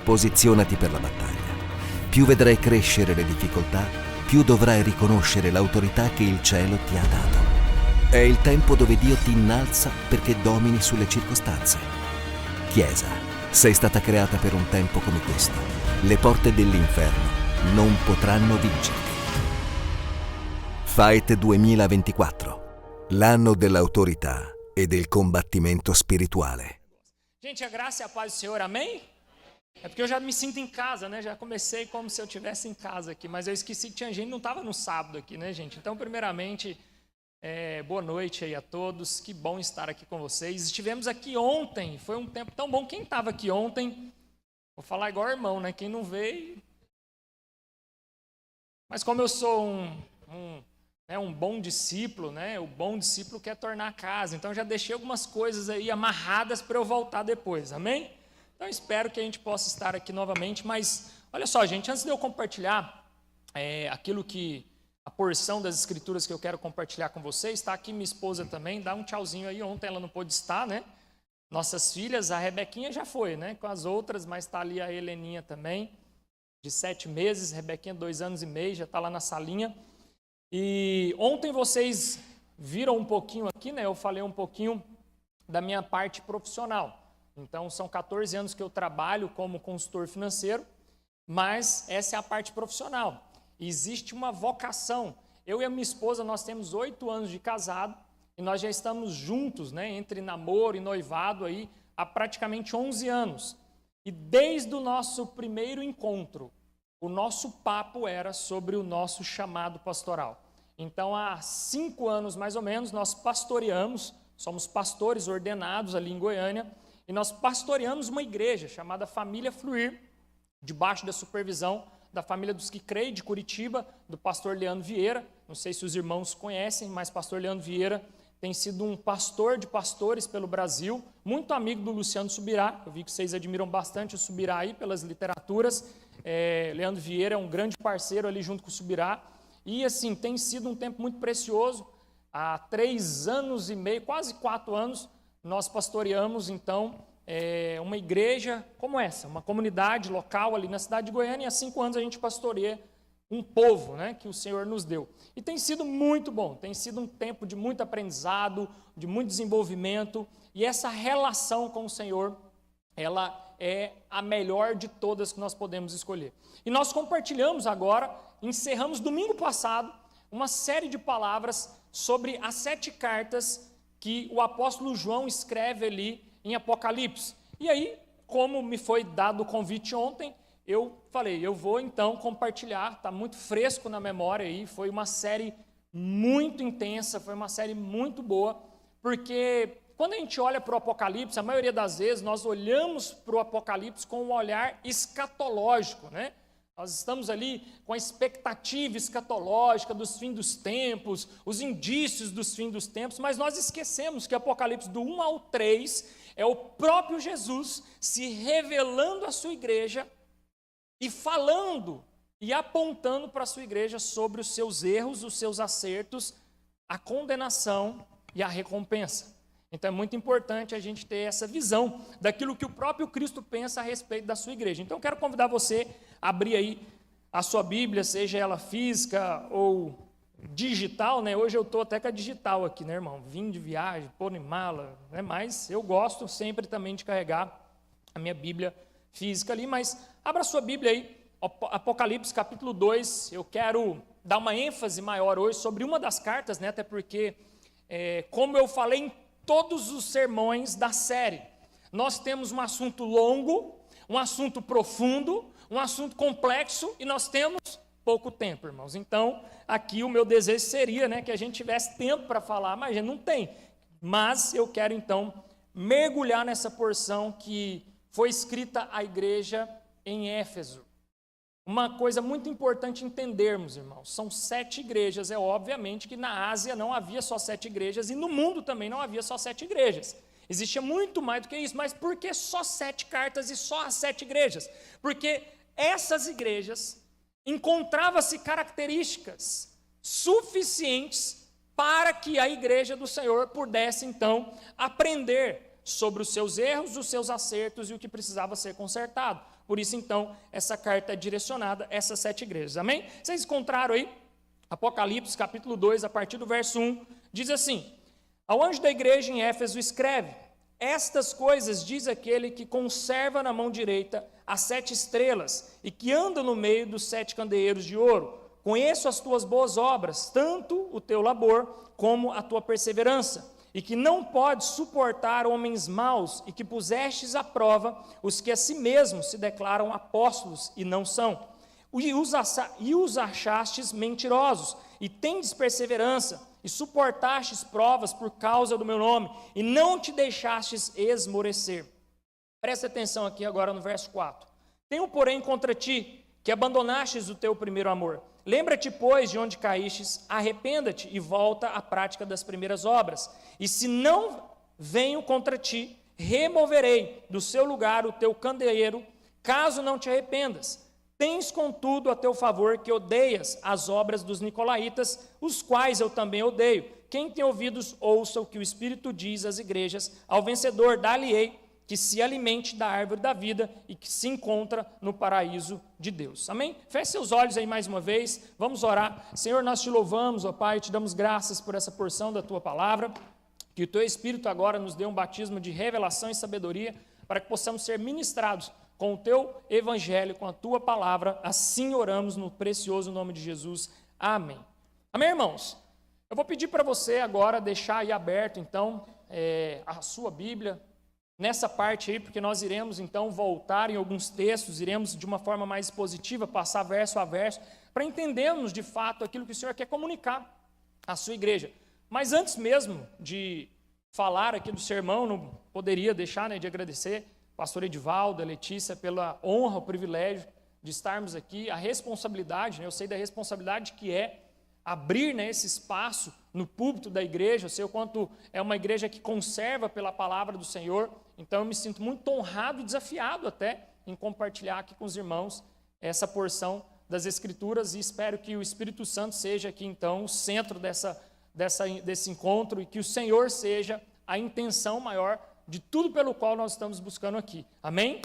Posizionati per la battaglia. Più vedrai crescere le difficoltà, più dovrai riconoscere l'autorità che il cielo ti ha dato. È il tempo dove Dio ti innalza perché domini sulle circostanze. Chiesa, sei stata creata per un tempo come questo. Le porte dell'inferno non potranno vincerti. Fight 2024, l'anno dell'autorità e del combattimento spirituale. Gente, a graça e a paz do Senhor, amém? É porque eu já me sinto em casa, né? Já comecei como se eu estivesse em casa aqui, mas eu esqueci que tinha gente, não estava no sábado aqui, né, gente? Então, primeiramente, boa noite aí a todos, que bom estar aqui com vocês. Estivemos aqui ontem, foi um tempo tão bom. Quem estava aqui ontem, vou falar igual irmão, né? Quem não veio. Mas como eu sou um bom discípulo, né? O bom discípulo quer tornar a casa. Então já deixei algumas coisas aí amarradas para eu voltar depois, amém? Então espero que a gente possa estar aqui novamente. Mas olha só, gente, antes de eu compartilhar a porção das escrituras que eu quero compartilhar com vocês, está aqui minha esposa também, dá um tchauzinho aí. Ontem ela não pôde estar, né? Nossas filhas, a Rebequinha já foi, né? Com as outras, mas está ali a Heleninha também, de 7 meses, Rebequinha 2 anos e meio, já está lá na salinha. E ontem vocês viram um pouquinho aqui, né? Eu falei um pouquinho da minha parte profissional. Então, são 14 anos que eu trabalho como consultor financeiro, mas essa é a parte profissional. Existe uma vocação. Eu e a minha esposa, nós temos 8 anos de casado e nós já estamos juntos, né? Entre namoro e noivado aí, há praticamente 11 anos. E desde o nosso primeiro encontro, o nosso papo era sobre o nosso chamado pastoral. Então, há 5 anos mais ou menos, nós pastoreamos, somos pastores ordenados ali em Goiânia, e nós pastoreamos uma igreja chamada Família Fluir, debaixo da supervisão da família dos que creem de Curitiba, do pastor Leandro Vieira. Não sei se os irmãos conhecem, mas pastor Leandro Vieira tem sido um pastor de pastores pelo Brasil, muito amigo do Luciano Subirá. Eu vi que vocês admiram bastante o Subirá aí pelas literaturas. Leandro Vieira é um grande parceiro ali junto com o Subirá. E assim, tem sido um tempo muito precioso. Há 3 anos e meio, quase 4 anos, nós pastoreamos então uma igreja como essa, uma comunidade local ali na cidade de Goiânia, e há 5 anos a gente pastoreia um povo, né, que o Senhor nos deu. E tem sido muito bom, tem sido um tempo de muito aprendizado, de muito desenvolvimento, e essa relação com o Senhor, ela é a melhor de todas que nós podemos escolher. E nós compartilhamos agora, encerramos domingo passado, uma série de palavras sobre as 7 cartas que o apóstolo João escreve ali em Apocalipse. E aí, como me foi dado o convite ontem, eu falei, eu vou então compartilhar, está muito fresco na memória aí, foi uma série muito intensa, foi uma série muito boa, porque quando a gente olha para o Apocalipse, a maioria das vezes nós olhamos para o Apocalipse com um olhar escatológico, né? Nós estamos ali com a expectativa escatológica dos fins dos tempos, os indícios dos fins dos tempos, mas nós esquecemos que Apocalipse do 1 ao 3 é o próprio Jesus se revelando à sua igreja e falando e apontando para a sua igreja sobre os seus erros, os seus acertos, a condenação e a recompensa. Então é muito importante a gente ter essa visão daquilo que o próprio Cristo pensa a respeito da sua igreja. Então eu quero convidar você a abrir aí a sua Bíblia, seja ela física ou digital, né? Hoje eu estou até com a digital aqui, né, irmão? Vim de viagem, pôr em mala, né? Mas eu gosto sempre também de carregar a minha Bíblia física ali. Mas abra a sua Bíblia aí, Apocalipse capítulo 2. Eu quero dar uma ênfase maior hoje sobre uma das cartas, né? Até porque, como eu falei em todos os sermões da série, nós temos um assunto longo, um assunto profundo, um assunto complexo, e nós temos pouco tempo, irmãos. Então, aqui o meu desejo seria, né, que a gente tivesse tempo para falar, mas a gente não tem. Mas eu quero, então, mergulhar nessa porção que foi escrita à igreja em Éfeso. Uma coisa muito importante entendermos, irmãos, são 7 igrejas. É obviamente que na Ásia não havia só 7 igrejas, e no mundo também não havia só 7 igrejas. Existia muito mais do que isso, mas por que só 7 cartas e só as 7 igrejas? Porque essas igrejas encontravam-se características suficientes para que a igreja do Senhor pudesse, então, aprender sobre os seus erros, os seus acertos e o que precisava ser consertado. Por isso, então, essa carta é direcionada a essas 7 igrejas. Amém? Vocês encontraram aí? Apocalipse, capítulo 2, a partir do verso 1, diz assim: ao anjo da igreja em Éfeso escreve: estas coisas diz aquele que conserva na mão direita as 7 estrelas e que anda no meio dos 7 candeeiros de ouro. Conheço as tuas boas obras, tanto o teu labor como a tua perseverança, e que não podes suportar homens maus, e que pusestes à prova os que a si mesmos se declaram apóstolos e não são, e os achastes mentirosos, e tendes perseverança, e suportastes provas por causa do meu nome, e não te deixastes esmorecer. Presta atenção aqui agora no verso 4. Tenho, porém, contra ti, que abandonastes o teu primeiro amor. Lembra-te, pois, de onde caístes, arrependa-te e volta à prática das primeiras obras. E se não venho contra ti, removerei do seu lugar o teu candeeiro, caso não te arrependas. Tens, contudo, a teu favor que odeias as obras dos nicolaítas, os quais eu também odeio. Quem tem ouvidos, ouça o que o Espírito diz às igrejas. Ao vencedor, dar-lhe-ei que se alimente da árvore da vida e que se encontra no paraíso de Deus. Amém? Feche seus olhos aí mais uma vez, vamos orar. Senhor, nós te louvamos, ó Pai, te damos graças por essa porção da tua palavra, que o teu Espírito agora nos dê um batismo de revelação e sabedoria, para que possamos ser ministrados com o teu evangelho, com a tua palavra. Assim oramos no precioso nome de Jesus. Amém. Amém, irmãos? Eu vou pedir para você agora deixar aí aberto, então, a sua Bíblia, nessa parte aí, porque nós iremos então voltar em alguns textos, iremos de uma forma mais positiva, passar verso a verso, para entendermos de fato aquilo que o Senhor quer comunicar à sua igreja. Mas antes mesmo de falar aqui do sermão, não poderia deixar de agradecer ao pastor Edivaldo, a Letícia, pela honra, o privilégio de estarmos aqui, a responsabilidade, eu sei da responsabilidade que é abrir esse espaço no púlpito da igreja. Eu sei o quanto é uma igreja que conserva pela palavra do Senhor, então eu me sinto muito honrado e desafiado até em compartilhar aqui com os irmãos essa porção das Escrituras, e espero que o Espírito Santo seja aqui então o centro desse encontro, e que o Senhor seja a intenção maior de tudo pelo qual nós estamos buscando aqui. Amém?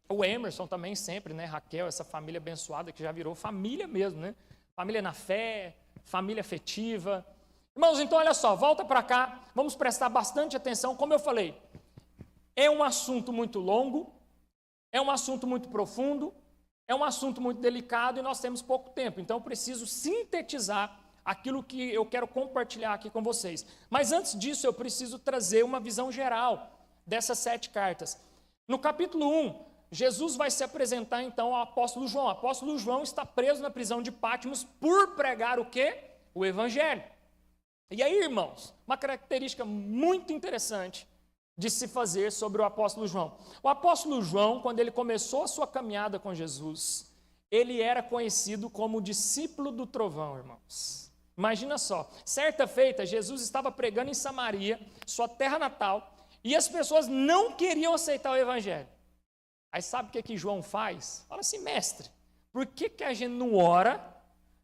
O Emerson também sempre, Raquel, essa família abençoada que já virou família mesmo, família na fé, família afetiva. Irmãos, então olha só, volta para cá, vamos prestar bastante atenção. Como eu falei, é um assunto muito longo, é um assunto muito profundo, é um assunto muito delicado e nós temos pouco tempo, então eu preciso sintetizar aquilo que eu quero compartilhar aqui com vocês. Mas antes disso, eu preciso trazer uma visão geral dessas 7 cartas. No capítulo 1, Jesus vai se apresentar então ao apóstolo João. O apóstolo João está preso na prisão de Patmos por pregar o quê? O Evangelho. E aí, irmãos, uma característica muito interessante de se fazer sobre o apóstolo João. O apóstolo João, quando ele começou a sua caminhada com Jesus, ele era conhecido como discípulo do trovão, irmãos. Imagina só, certa feita, Jesus estava pregando em Samaria, sua terra natal, e as pessoas não queriam aceitar o Evangelho. Aí sabe o que João faz? Fala assim: mestre, por que a gente não ora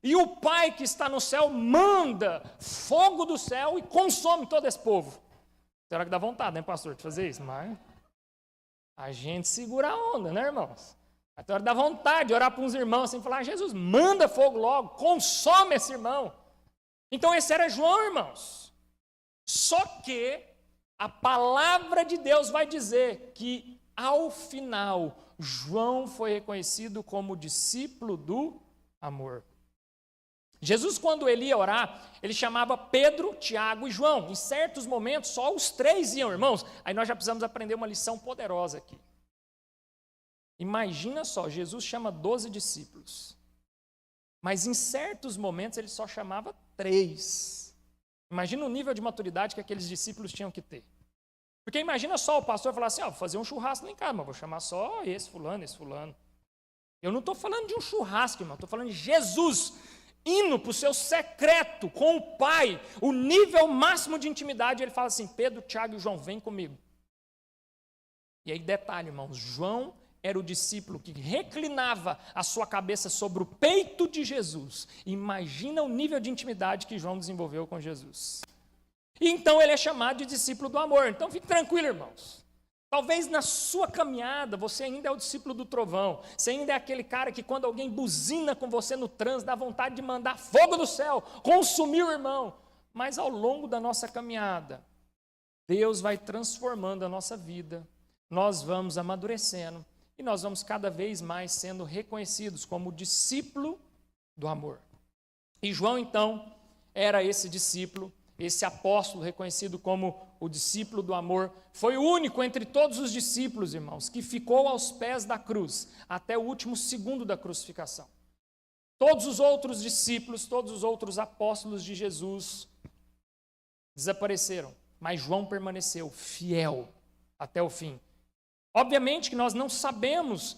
e o Pai que está no céu manda fogo do céu e consome todo esse povo? Tem hora que dá vontade, pastor, de fazer isso, mas a gente segura a onda, irmãos? Tem hora que dá vontade de orar para uns irmãos assim, falar: Jesus, manda fogo logo, consome esse irmão. Então esse era João, irmãos. Só que a palavra de Deus vai dizer que ao final, João foi reconhecido como discípulo do amor. Jesus, quando ele ia orar, ele chamava Pedro, Tiago e João. Em certos momentos, só os 3 iam, irmãos. Aí nós já precisamos aprender uma lição poderosa aqui. Imagina só, Jesus chama 12 discípulos. Mas em certos momentos, ele só chamava 3. Imagina o nível de maturidade que aqueles discípulos tinham que ter. Porque imagina só o pastor falar assim: vou fazer um churrasco lá em casa, mas vou chamar só esse fulano, esse fulano. Eu não estou falando de um churrasco, irmão, estou falando de Jesus indo para o seu secreto com o Pai, o nível máximo de intimidade. Ele fala assim: Pedro, Tiago e João, vem comigo. E aí detalhe, irmãos, João era o discípulo que reclinava a sua cabeça sobre o peito de Jesus. Imagina o nível de intimidade que João desenvolveu com Jesus. E então ele é chamado de discípulo do amor. Então fique tranquilo, irmãos. Talvez na sua caminhada você ainda é o discípulo do trovão. Você ainda é aquele cara que quando alguém buzina com você no trânsito, dá vontade de mandar fogo do céu, consumir o irmão. Mas ao longo da nossa caminhada, Deus vai transformando a nossa vida. Nós vamos amadurecendo e nós vamos cada vez mais sendo reconhecidos como discípulo do amor. E João, então, era esse discípulo, esse apóstolo reconhecido como o discípulo do amor. Foi o único entre todos os discípulos, irmãos, que ficou aos pés da cruz, até o último segundo da crucificação. Todos os outros discípulos, todos os outros apóstolos de Jesus desapareceram, mas João permaneceu fiel até o fim. Obviamente que nós não sabemos,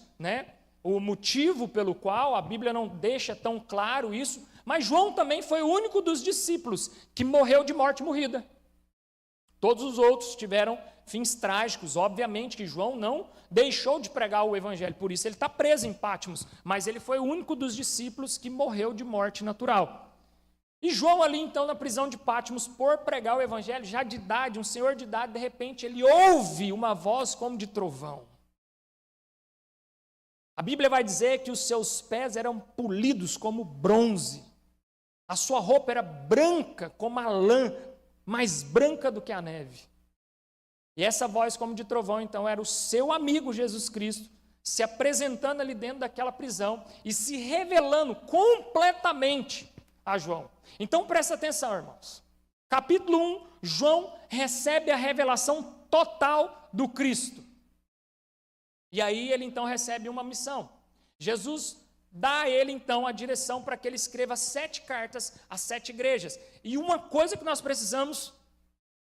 o motivo pelo qual a Bíblia não deixa tão claro isso, mas João também foi o único dos discípulos que morreu de morte morrida. Todos os outros tiveram fins trágicos. Obviamente que João não deixou de pregar o evangelho, por isso ele está preso em Patmos, mas ele foi o único dos discípulos que morreu de morte natural. E João ali então na prisão de Patmos, por pregar o evangelho, já de idade, um senhor de idade, de repente ele ouve uma voz como de trovão. A Bíblia vai dizer que os seus pés eram polidos como bronze. A sua roupa era branca como a lã, mais branca do que a neve. E essa voz como de trovão, então, era o seu amigo Jesus Cristo, se apresentando ali dentro daquela prisão e se revelando completamente a João. Então, presta atenção, irmãos. Capítulo 1, João recebe a revelação total do Cristo. E aí ele, então, recebe uma missão. Jesus dá a ele, então, a direção para que ele escreva 7 cartas às 7 igrejas. E uma coisa que nós precisamos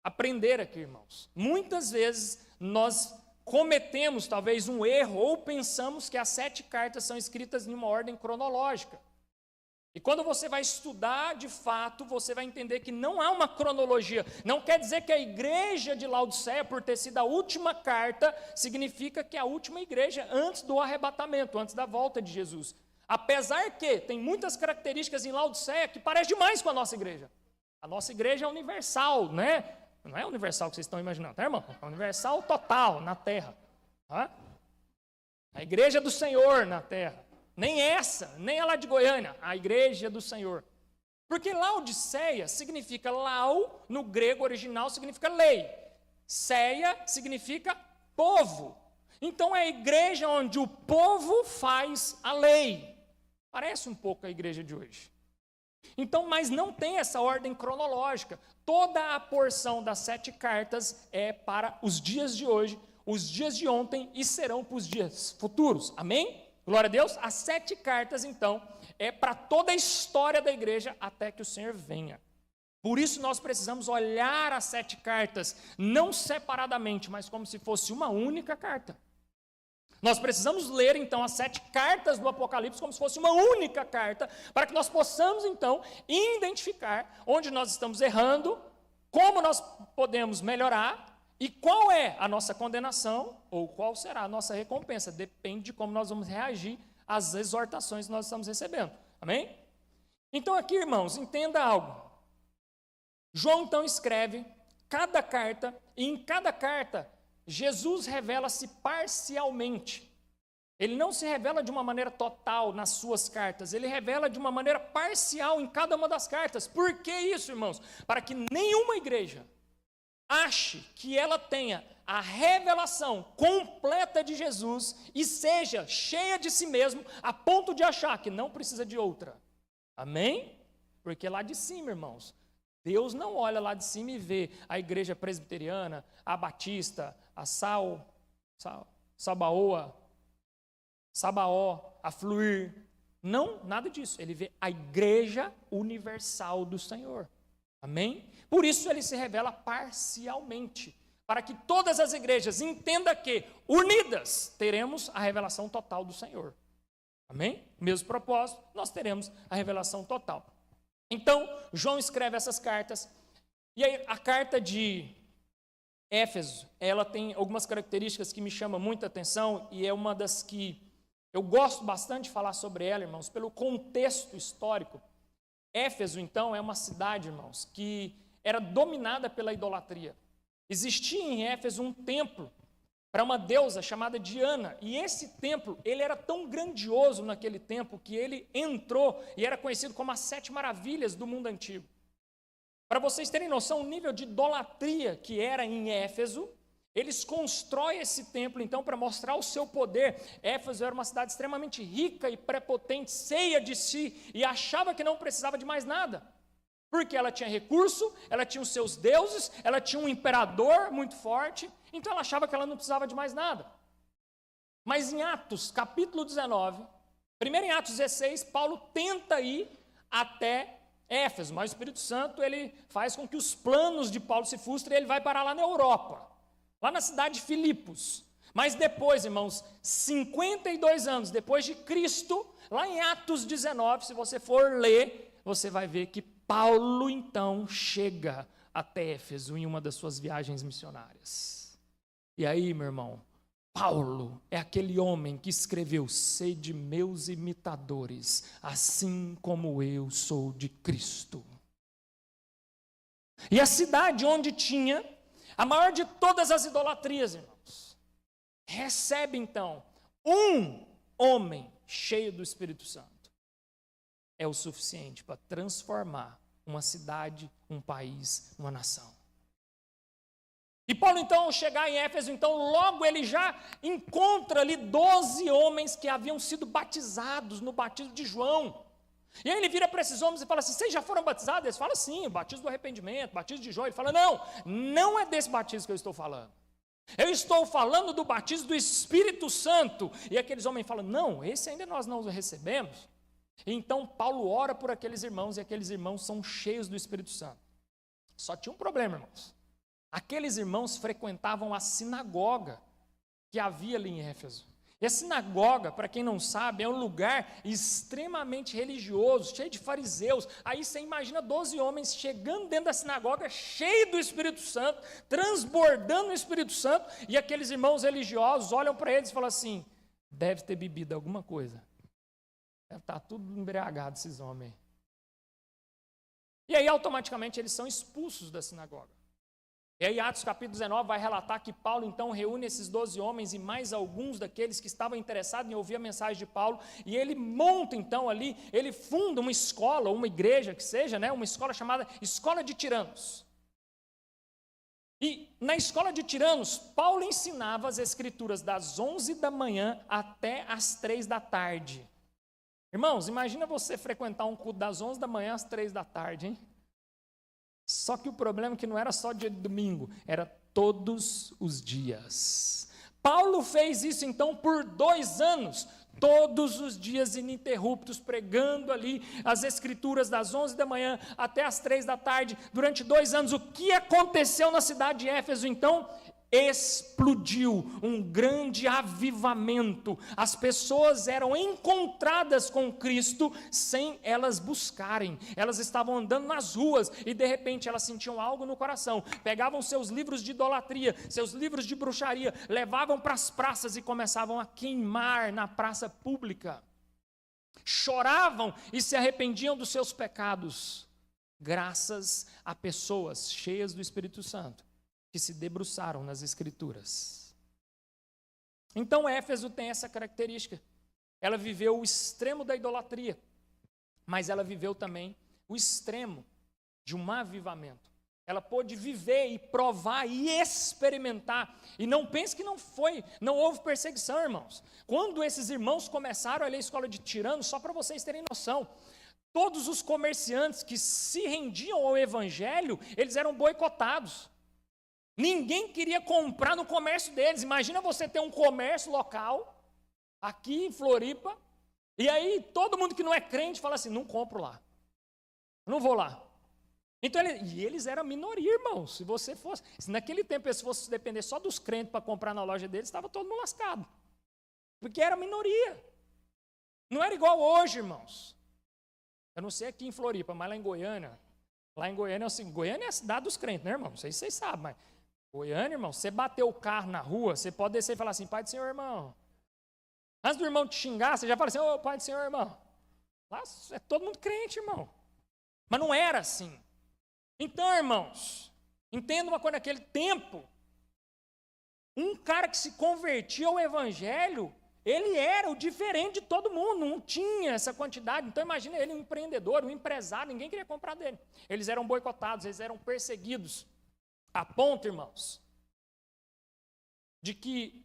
aprender aqui, irmãos. Muitas vezes nós cometemos, talvez, um erro ou pensamos que as 7 cartas são escritas em uma ordem cronológica. E quando você vai estudar, de fato, você vai entender que não há uma cronologia. Não quer dizer que a igreja de Laodiceia, por ter sido a última carta, significa que é a última igreja antes do arrebatamento, antes da volta de Jesus. Apesar que tem muitas características em Laodiceia que parecem demais com a nossa igreja. A nossa igreja é universal, né? Não é universal que vocês estão imaginando, tá, irmão? É universal total na terra. Tá? A igreja do Senhor na terra. Nem essa, nem a lá de Goiânia, a igreja do Senhor. Porque Laodiceia significa lau, no grego original significa lei. Ceia significa povo. Então é a igreja onde o povo faz a lei. Parece um pouco a igreja de hoje. Então, mas não tem essa ordem cronológica. Toda a porção das 7 cartas é para os dias de hoje, os dias de ontem e serão para os dias futuros. Amém? Glória a Deus. As 7 cartas, então, é para toda a história da igreja até que o Senhor venha. Por isso nós precisamos olhar as 7 cartas, não separadamente, mas como se fosse uma única carta. Nós precisamos ler, então, as 7 cartas do Apocalipse como se fosse uma única carta, para que nós possamos, então, identificar onde nós estamos errando, como nós podemos melhorar, e qual é a nossa condenação, ou qual será a nossa recompensa. Depende de como nós vamos reagir às exortações que nós estamos recebendo. Amém? Então aqui, irmãos, entenda algo. João, então, escreve cada carta, e em cada carta, Jesus revela-se parcialmente. Ele não se revela de uma maneira total nas suas cartas, ele revela de uma maneira parcial em cada uma das cartas. Por que isso, irmãos? Para que nenhuma igreja ache que ela tenha a revelação completa de Jesus e seja cheia de si mesmo a ponto de achar que não precisa de outra. Amém? Porque lá de cima, irmãos, Deus não olha lá de cima e vê a igreja presbiteriana, a batista, a Sabaoa, Sabaó, a Fluir. Não, nada disso. Ele vê a igreja universal do Senhor. Amém? Por isso ele se revela parcialmente, para que todas as igrejas entendam que, unidas, teremos a revelação total do Senhor. Amém? Mesmo propósito, nós teremos a revelação total. Então, João escreve essas cartas, e aí a carta de Éfeso, ela tem algumas características que me chamam muita atenção, e é uma das que eu gosto bastante de falar sobre ela, irmãos, pelo contexto histórico. Éfeso, então, é uma cidade, irmãos, que era dominada pela idolatria. Existia em Éfeso um templo para uma deusa chamada Diana, e esse templo, ele era tão grandioso naquele tempo que ele entrou e era conhecido como as 7 maravilhas do mundo antigo. Para vocês terem noção, o nível de idolatria que era em Éfeso, eles constroem esse templo, então, para mostrar o seu poder. Éfeso era uma cidade extremamente rica e prepotente, cheia de si, e achava que não precisava de mais nada. Porque ela tinha recurso, ela tinha os seus deuses, ela tinha um imperador muito forte, então ela achava que ela não precisava de mais nada. Mas em Atos, capítulo 19, primeiro em Atos 16, Paulo tenta ir até Éfeso, mas o Espírito Santo, ele faz com que os planos de Paulo se frustrem e ele vai parar lá na Europa, lá na cidade de Filipos. Mas depois, irmãos, 52 anos depois de Cristo, lá em Atos 19, se você for ler, você vai ver que Paulo, então, chega até Éfeso em uma das suas viagens missionárias. E aí, meu irmão, Paulo é aquele homem que escreveu: sede meus imitadores, assim como eu sou de Cristo. E a cidade onde tinha a maior de todas as idolatrias, irmãos, recebe, então, um homem cheio do Espírito Santo. É o suficiente para transformar uma cidade, um país, uma nação. E Paulo, então, ao chegar em Éfeso, então, logo ele já encontra ali 12 homens que haviam sido batizados no batismo de João. E aí ele vira para esses homens e fala assim: vocês já foram batizados? Eles falam: sim, o batismo do arrependimento, batismo de João. Ele fala: não é desse batismo que eu estou falando. Eu estou falando do batismo do Espírito Santo. E aqueles homens falam: não, esse ainda nós não recebemos. Então Paulo ora por aqueles irmãos, e aqueles irmãos são cheios do Espírito Santo. Só tinha um problema, irmãos. Aqueles irmãos frequentavam a sinagoga que havia ali em Éfeso. E a sinagoga, para quem não sabe, é um lugar extremamente religioso, cheio de fariseus. Aí você imagina 12 homens chegando dentro da sinagoga, cheio do Espírito Santo, transbordando o Espírito Santo, e aqueles irmãos religiosos olham para eles e falam assim: deve ter bebido alguma coisa. Deve estar tudo embriagado esses homens. E aí automaticamente eles são expulsos da sinagoga. E aí Atos capítulo 19 vai relatar que Paulo então reúne esses 12 homens e mais alguns daqueles que estavam interessados em ouvir a mensagem de Paulo, e ele monta então ali, ele funda uma escola, uma igreja que seja, né, uma escola chamada Escola de Tiranos. E na escola de Tiranos, Paulo ensinava as escrituras das 11 da manhã até as 3 da tarde. Irmãos, imagina você frequentar um culto das 11 da manhã às 3 da tarde, hein? Só que o problema é que não era só dia de domingo, era todos os dias. Paulo fez isso então por 2 anos, todos os dias ininterruptos, pregando ali as escrituras das 11 da manhã até as 3 da tarde, durante 2 anos. O que aconteceu na cidade de Éfeso então? Explodiu um grande avivamento. As pessoas eram encontradas com Cristo sem elas buscarem. Elas estavam andando nas ruas e de repente elas sentiam algo no coração, pegavam seus livros de idolatria, seus livros de bruxaria, levavam para as praças e começavam a queimar na praça pública. Choravam e se arrependiam dos seus pecados, graças a pessoas cheias do Espírito Santo que se debruçaram nas Escrituras. Então Éfeso tem essa característica. Ela viveu o extremo da idolatria, mas ela viveu também o extremo de um avivamento. Ela pôde viver e provar e experimentar. E não pense que não houve perseguição, irmãos. Quando esses irmãos começaram a ler a escola de Tiranos, só para vocês terem noção, todos os comerciantes que se rendiam ao evangelho, eles eram boicotados. Ninguém queria comprar no comércio deles. Imagina você ter um comércio local, aqui em Floripa, e aí todo mundo que não é crente fala assim: não compro lá, não vou lá. Então, eles eram minoria, irmãos. Se naquele tempo eles fossem depender só dos crentes para comprar na loja deles, estava todo mundo lascado. Porque era minoria. Não era igual hoje, irmãos. Eu não sei aqui em Floripa, mas lá em Goiânia é assim, Goiânia é a cidade dos crentes, né, irmão? Não sei se vocês sabem, mas Goiânia, irmão, você bateu o carro na rua, você pode descer e falar assim: Pai do Senhor, irmão. Antes do irmão te xingar, você já fala assim: ô, Pai do Senhor, irmão. Lá é todo mundo crente, irmão. Mas não era assim. Então, irmãos, entenda uma coisa, naquele tempo, um cara que se convertia ao evangelho, ele era o diferente de todo mundo, não tinha essa quantidade. Então imagina ele um empreendedor, um empresário, ninguém queria comprar dele. Eles eram boicotados, eles eram perseguidos. A ponto, irmãos, de que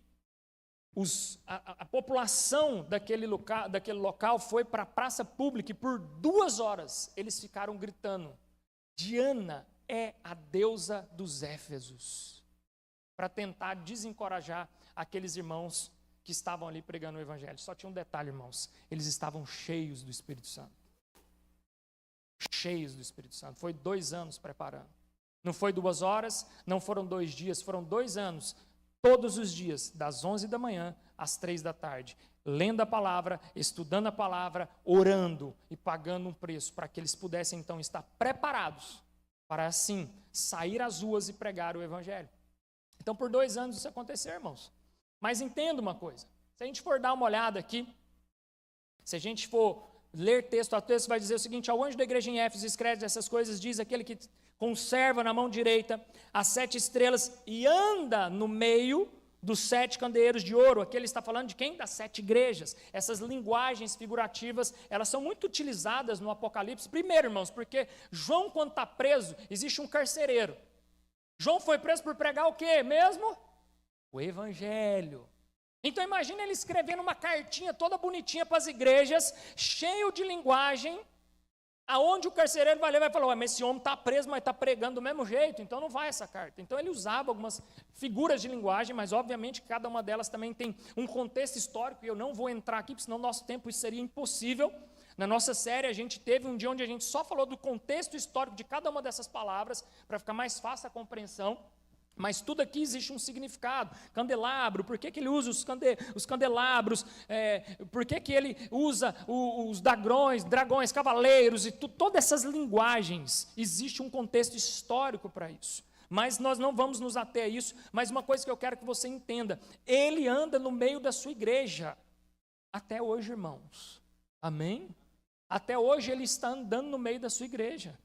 a população daquele local foi para a praça pública e por 2 horas eles ficaram gritando: Diana é a deusa dos Éfesos, para tentar desencorajar aqueles irmãos que estavam ali pregando o evangelho. Só tinha um detalhe, irmãos, eles estavam cheios do Espírito Santo. Cheios do Espírito Santo. Foi 2 anos preparando. Não foi 2 horas, não foram 2 dias, foram 2 anos. Todos os dias, das 11 da manhã às 3 da tarde, lendo a palavra, estudando a palavra, orando e pagando um preço para que eles pudessem então estar preparados para assim sair às ruas e pregar o evangelho. Então por 2 anos isso aconteceu, irmãos. Mas entenda uma coisa, se a gente for dar uma olhada aqui, se a gente for ler texto a texto, vai dizer o seguinte: ao anjo da igreja em Éfeso escreve essas coisas, diz aquele que conserva na mão direita as 7 estrelas e anda no meio dos 7 candeeiros de ouro. Aqui ele está falando de quem? Das 7 igrejas. Essas linguagens figurativas, elas são muito utilizadas no Apocalipse. Primeiro, irmãos, porque João, quando está preso, existe um carcereiro. João foi preso por pregar o quê mesmo? O evangelho. Então imagina ele escrevendo uma cartinha toda bonitinha para as igrejas, cheio de linguagem, aonde o carcereiro vai ler e vai falar: mas esse homem está preso, mas está pregando do mesmo jeito, então não vai essa carta. Então ele usava algumas figuras de linguagem, mas obviamente cada uma delas também tem um contexto histórico, e eu não vou entrar aqui, porque senão no nosso tempo isso seria impossível. Na nossa série a gente teve um dia onde a gente só falou do contexto histórico de cada uma dessas palavras, para ficar mais fácil a compreensão. Mas tudo aqui existe um significado. Candelabro, por que ele usa os candelabros? Por que ele usa os dragões, cavaleiros e todas essas linguagens? Existe um contexto histórico para isso. Mas nós não vamos nos ater a isso. Mas uma coisa que eu quero que você entenda: ele anda no meio da sua igreja. Até hoje, irmãos. Amém? Até hoje ele está andando no meio da sua igreja.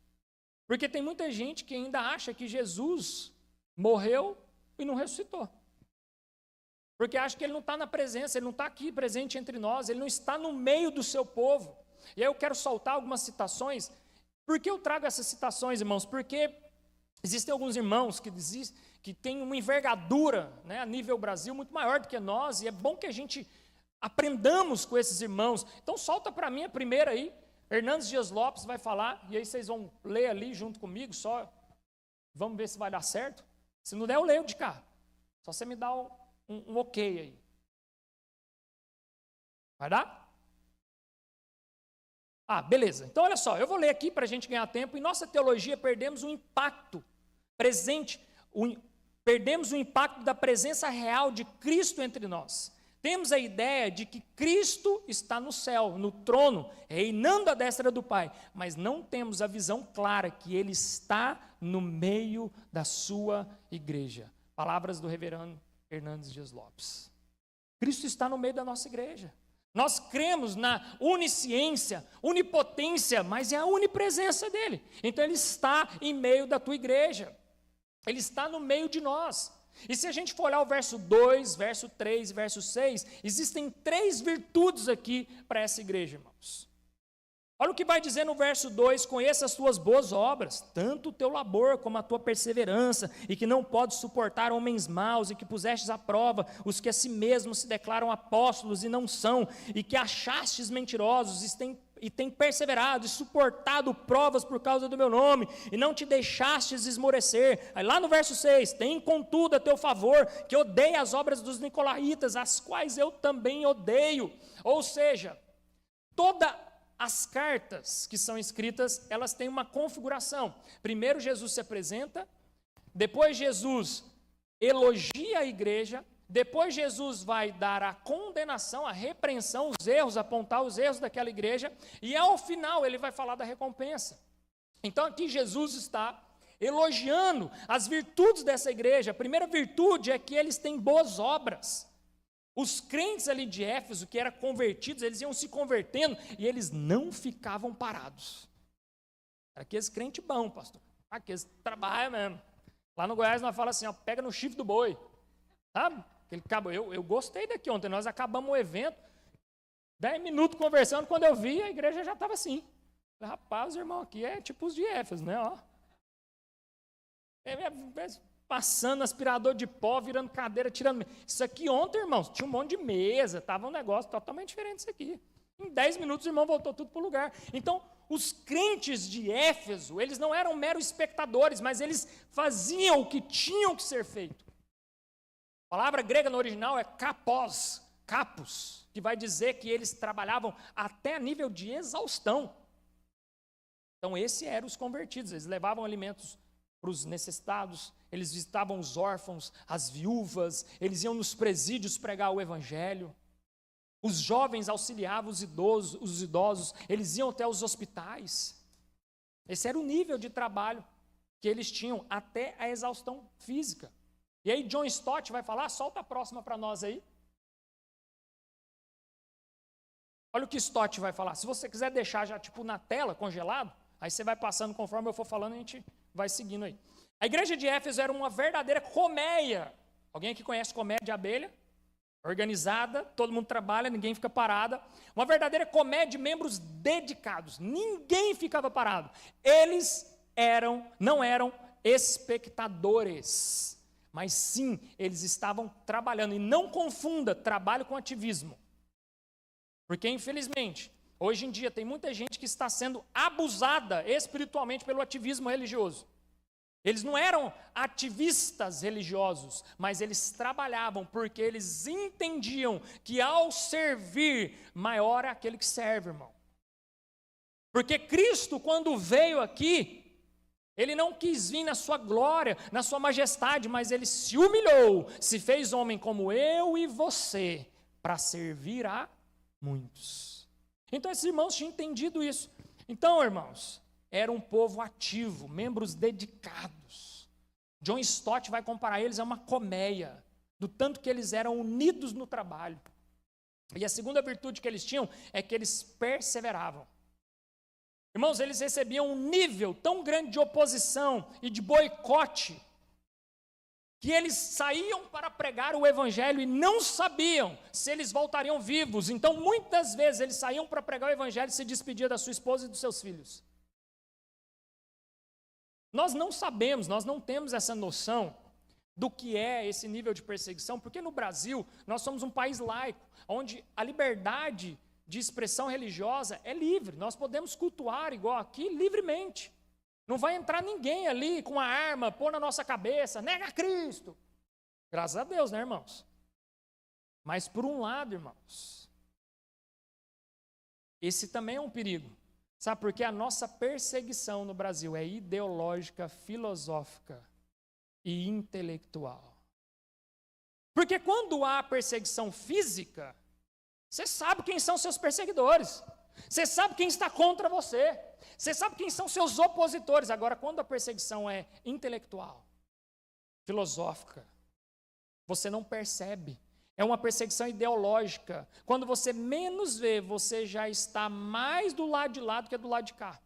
Porque tem muita gente que ainda acha que Jesus morreu e não ressuscitou. Porque acha que ele não está na presença, ele não está aqui presente entre nós, ele não está no meio do seu povo. E aí eu quero soltar algumas citações. Por que eu trago essas citações, irmãos? Porque existem alguns irmãos que têm uma envergadura, né, a nível Brasil muito maior do que nós, e é bom que a gente aprendamos com esses irmãos. Então solta para mim a primeira aí. Hernandes Dias Lopes vai falar, e aí vocês vão ler ali junto comigo, só vamos ver se vai dar certo. Se não der, eu leio de cá. Só você me dá um ok aí. Vai dar? Beleza. Então, olha só, eu vou ler aqui para a gente ganhar tempo. Em nossa teologia, perdemos o impacto presente, perdemos o impacto da presença real de Cristo entre nós. Temos a ideia de que Cristo está no céu, no trono, reinando à destra do Pai, mas não temos a visão clara que Ele está no meio da sua igreja. Palavras do reverendo Hernandes Dias Lopes. Cristo está no meio da nossa igreja. Nós cremos na onisciência, onipotência, mas é a onipresença dEle. Então Ele está em meio da tua igreja. Ele está no meio de nós. E se a gente for olhar o verso 2, verso 3 e verso 6, existem 3 virtudes aqui para essa igreja, irmãos. Olha o que vai dizer no verso 2: conheça as tuas boas obras, tanto o teu labor como a tua perseverança, e que não podes suportar homens maus, e que pusestes à prova os que a si mesmos se declaram apóstolos e não são, e que achastes mentirosos e tem perseverado e suportado provas por causa do meu nome, e não te deixastes esmorecer. Aí lá no verso 6, tem contudo a teu favor, que odeia as obras dos nicolaítas, as quais eu também odeio. Ou seja, todas as cartas que são escritas, elas têm uma configuração. Primeiro Jesus se apresenta, depois Jesus elogia a igreja, depois Jesus vai dar a condenação, a repreensão, os erros, apontar os erros daquela igreja, e ao final ele vai falar da recompensa. Então aqui Jesus está elogiando as virtudes dessa igreja. A primeira virtude é que eles têm boas obras. Os crentes ali de Éfeso, que eram convertidos, eles iam se convertendo e eles não ficavam parados. Era aqueles crentes bons, pastor. Aqui eles trabalham mesmo. Lá no Goiás nós falamos assim, ó, pega no chifre do boi. Sabe? Aquele cabo, eu gostei daqui ontem, nós acabamos o evento, 10 minutos conversando, quando eu vi, a igreja já estava assim. Falei, rapaz, irmão, aqui é tipo os de Éfeso, né? Ó. Passando aspirador de pó, virando cadeira, tirando... Isso aqui ontem, irmãos, tinha um monte de mesa, estava um negócio totalmente diferente disso aqui. Em 10 minutos o irmão voltou tudo para o lugar. Então, os crentes de Éfeso, eles não eram meros espectadores, mas eles faziam o que tinham que ser feito. A palavra grega no original é kapos, que vai dizer que eles trabalhavam até a nível de exaustão. Então, esses eram os convertidos, eles levavam alimentos para os necessitados, eles visitavam os órfãos, as viúvas, eles iam nos presídios pregar o evangelho. Os jovens auxiliavam os idosos, eles iam até os hospitais. Esse era o nível de trabalho que eles tinham, até a exaustão física. E aí John Stott vai falar, solta a próxima para nós aí. Olha o que Stott vai falar. Se você quiser deixar já tipo na tela, congelado, aí você vai passando conforme eu for falando, a gente vai seguindo aí. A igreja de Éfeso era uma verdadeira colmeia. Alguém aqui conhece colmeia de abelha? Organizada, todo mundo trabalha, ninguém fica parada. Uma verdadeira colmeia de membros dedicados. Ninguém ficava parado. Eles não eram espectadores, mas sim, eles estavam trabalhando. E não confunda trabalho com ativismo. Porque, infelizmente, hoje em dia tem muita gente que está sendo abusada espiritualmente pelo ativismo religioso. Eles não eram ativistas religiosos, mas eles trabalhavam porque eles entendiam que ao servir, maior é aquele que serve, irmão. Porque Cristo, quando veio aqui, ele não quis vir na sua glória, na sua majestade, mas ele se humilhou, se fez homem como eu e você, para servir a muitos. Então esses irmãos tinham entendido isso. Então, irmãos, era um povo ativo, membros dedicados. John Stott vai comparar eles a uma colmeia, do tanto que eles eram unidos no trabalho. E a segunda virtude que eles tinham é que eles perseveravam. Irmãos, eles recebiam um nível tão grande de oposição e de boicote, que eles saíam para pregar o evangelho e não sabiam se eles voltariam vivos. Então, muitas vezes, eles saíam para pregar o evangelho e se despediam da sua esposa e dos seus filhos. Nós não sabemos, nós não temos essa noção do que é esse nível de perseguição, porque no Brasil nós somos um país laico, onde a liberdade de expressão religiosa é livre, nós podemos cultuar igual aqui livremente. Não vai entrar ninguém ali com uma arma, pôr na nossa cabeça, nega Cristo. Graças a Deus, né, irmãos? Mas por um lado, irmãos, esse também é um perigo. Sabe por quê? A nossa perseguição no Brasil é ideológica, filosófica e intelectual. Porque quando há perseguição física, você sabe quem são seus perseguidores. Você sabe quem está contra você. Você sabe quem são seus opositores. Agora, quando a perseguição é intelectual, filosófica, você não percebe. É uma perseguição ideológica. Quando você menos vê, você já está mais do lado de lá do que do lado de cá.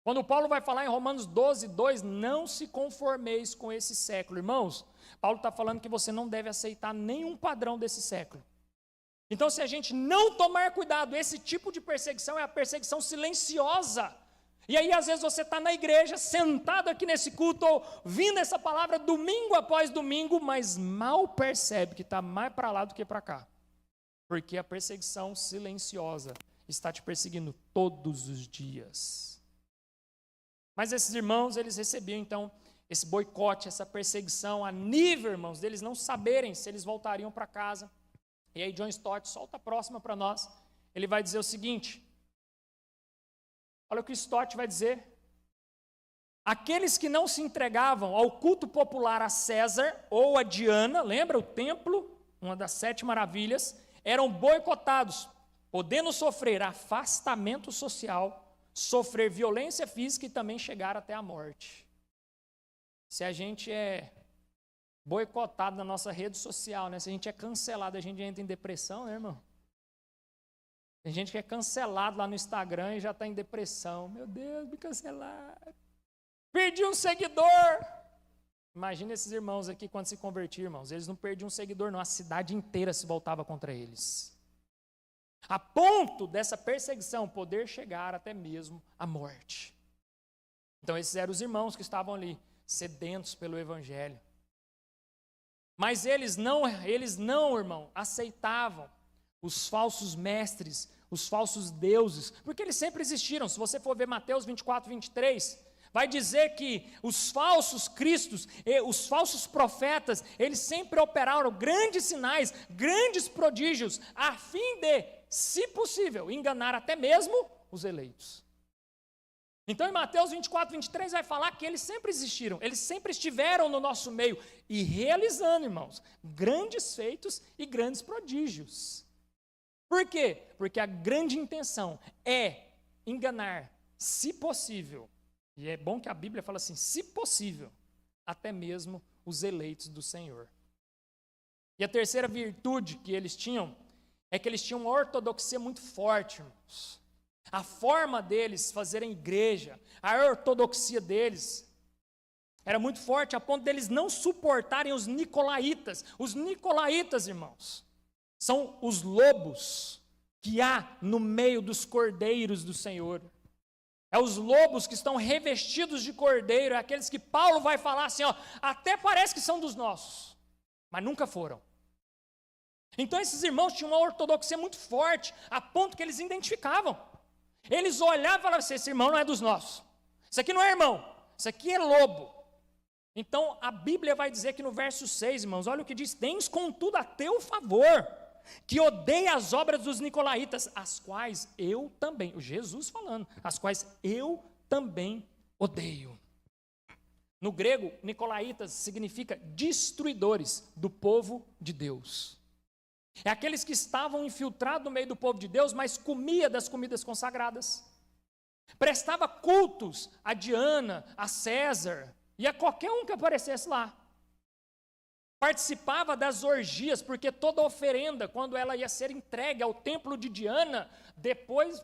Quando Paulo vai falar em Romanos 12, 2, não se conformeis com esse século. Irmãos, Paulo está falando que você não deve aceitar nenhum padrão desse século. Então, se a gente não tomar cuidado, esse tipo de perseguição é a perseguição silenciosa. E aí, às vezes, você está na igreja, sentado aqui nesse culto, ouvindo essa palavra domingo após domingo, mas mal percebe que está mais para lá do que para cá. Porque a perseguição silenciosa está te perseguindo todos os dias. Mas esses irmãos, eles recebiam, então, esse boicote, essa perseguição, a nível, irmãos, deles não saberem se eles voltariam para casa. E aí John Stott solta a próxima para nós. Ele vai dizer o seguinte. Olha o que Stott vai dizer. Aqueles que não se entregavam ao culto popular a César ou a Diana, lembra o templo, uma das 7 maravilhas, eram boicotados, podendo sofrer afastamento social, sofrer violência física e também chegar até a morte. Se a gente é boicotado na nossa rede social, né? Se a gente é cancelado, a gente entra em depressão, né, irmão? Tem gente que é cancelado lá no Instagram e já está em depressão. Meu Deus, me cancelaram. Perdi um seguidor. Imagina esses irmãos aqui quando se convertiam, irmãos. Eles não perdiam um seguidor, não. A cidade inteira se voltava contra eles. A ponto dessa perseguição poder chegar até mesmo à morte. Então esses eram os irmãos que estavam ali, sedentos pelo evangelho. Mas eles não, irmão, aceitavam os falsos mestres, os falsos deuses, porque eles sempre existiram. Se você for ver Mateus 24, 23, vai dizer que os falsos cristos, os falsos profetas, eles sempre operaram grandes sinais, grandes prodígios, a fim de, se possível, enganar até mesmo os eleitos. Então em Mateus 24, 23 vai falar que eles sempre existiram, eles sempre estiveram no nosso meio e realizando, irmãos, grandes feitos e grandes prodígios. Por quê? Porque a grande intenção é enganar, se possível, e é bom que a Bíblia fala assim, se possível, até mesmo os eleitos do Senhor. E a terceira virtude que eles tinham é que eles tinham uma ortodoxia muito forte, irmãos. A forma deles fazerem igreja, a ortodoxia deles era muito forte, a ponto deles não suportarem os nicolaítas. Os nicolaítas, irmãos, são os lobos que há no meio dos cordeiros do Senhor. É os lobos que estão revestidos de cordeiro, é aqueles que Paulo vai falar assim, ó, até parece que são dos nossos, mas nunca foram. Então esses irmãos tinham uma ortodoxia muito forte, a ponto que eles identificavam. Eles olhavam e falavam assim, esse irmão não é dos nossos. Isso aqui não é irmão, isso aqui é lobo. Então a Bíblia vai dizer que no verso 6, irmãos, olha o que diz, tens contudo a teu favor, que odeia as obras dos nicolaítas, as quais eu também, o Jesus falando, as quais eu também odeio. No grego, nicolaítas significa destruidores do povo de Deus. É aqueles que estavam infiltrados no meio do povo de Deus, mas comia das comidas consagradas. Prestava cultos a Diana, a César e a qualquer um que aparecesse lá. Participava das orgias, porque toda oferenda, quando ela ia ser entregue ao templo de Diana, depois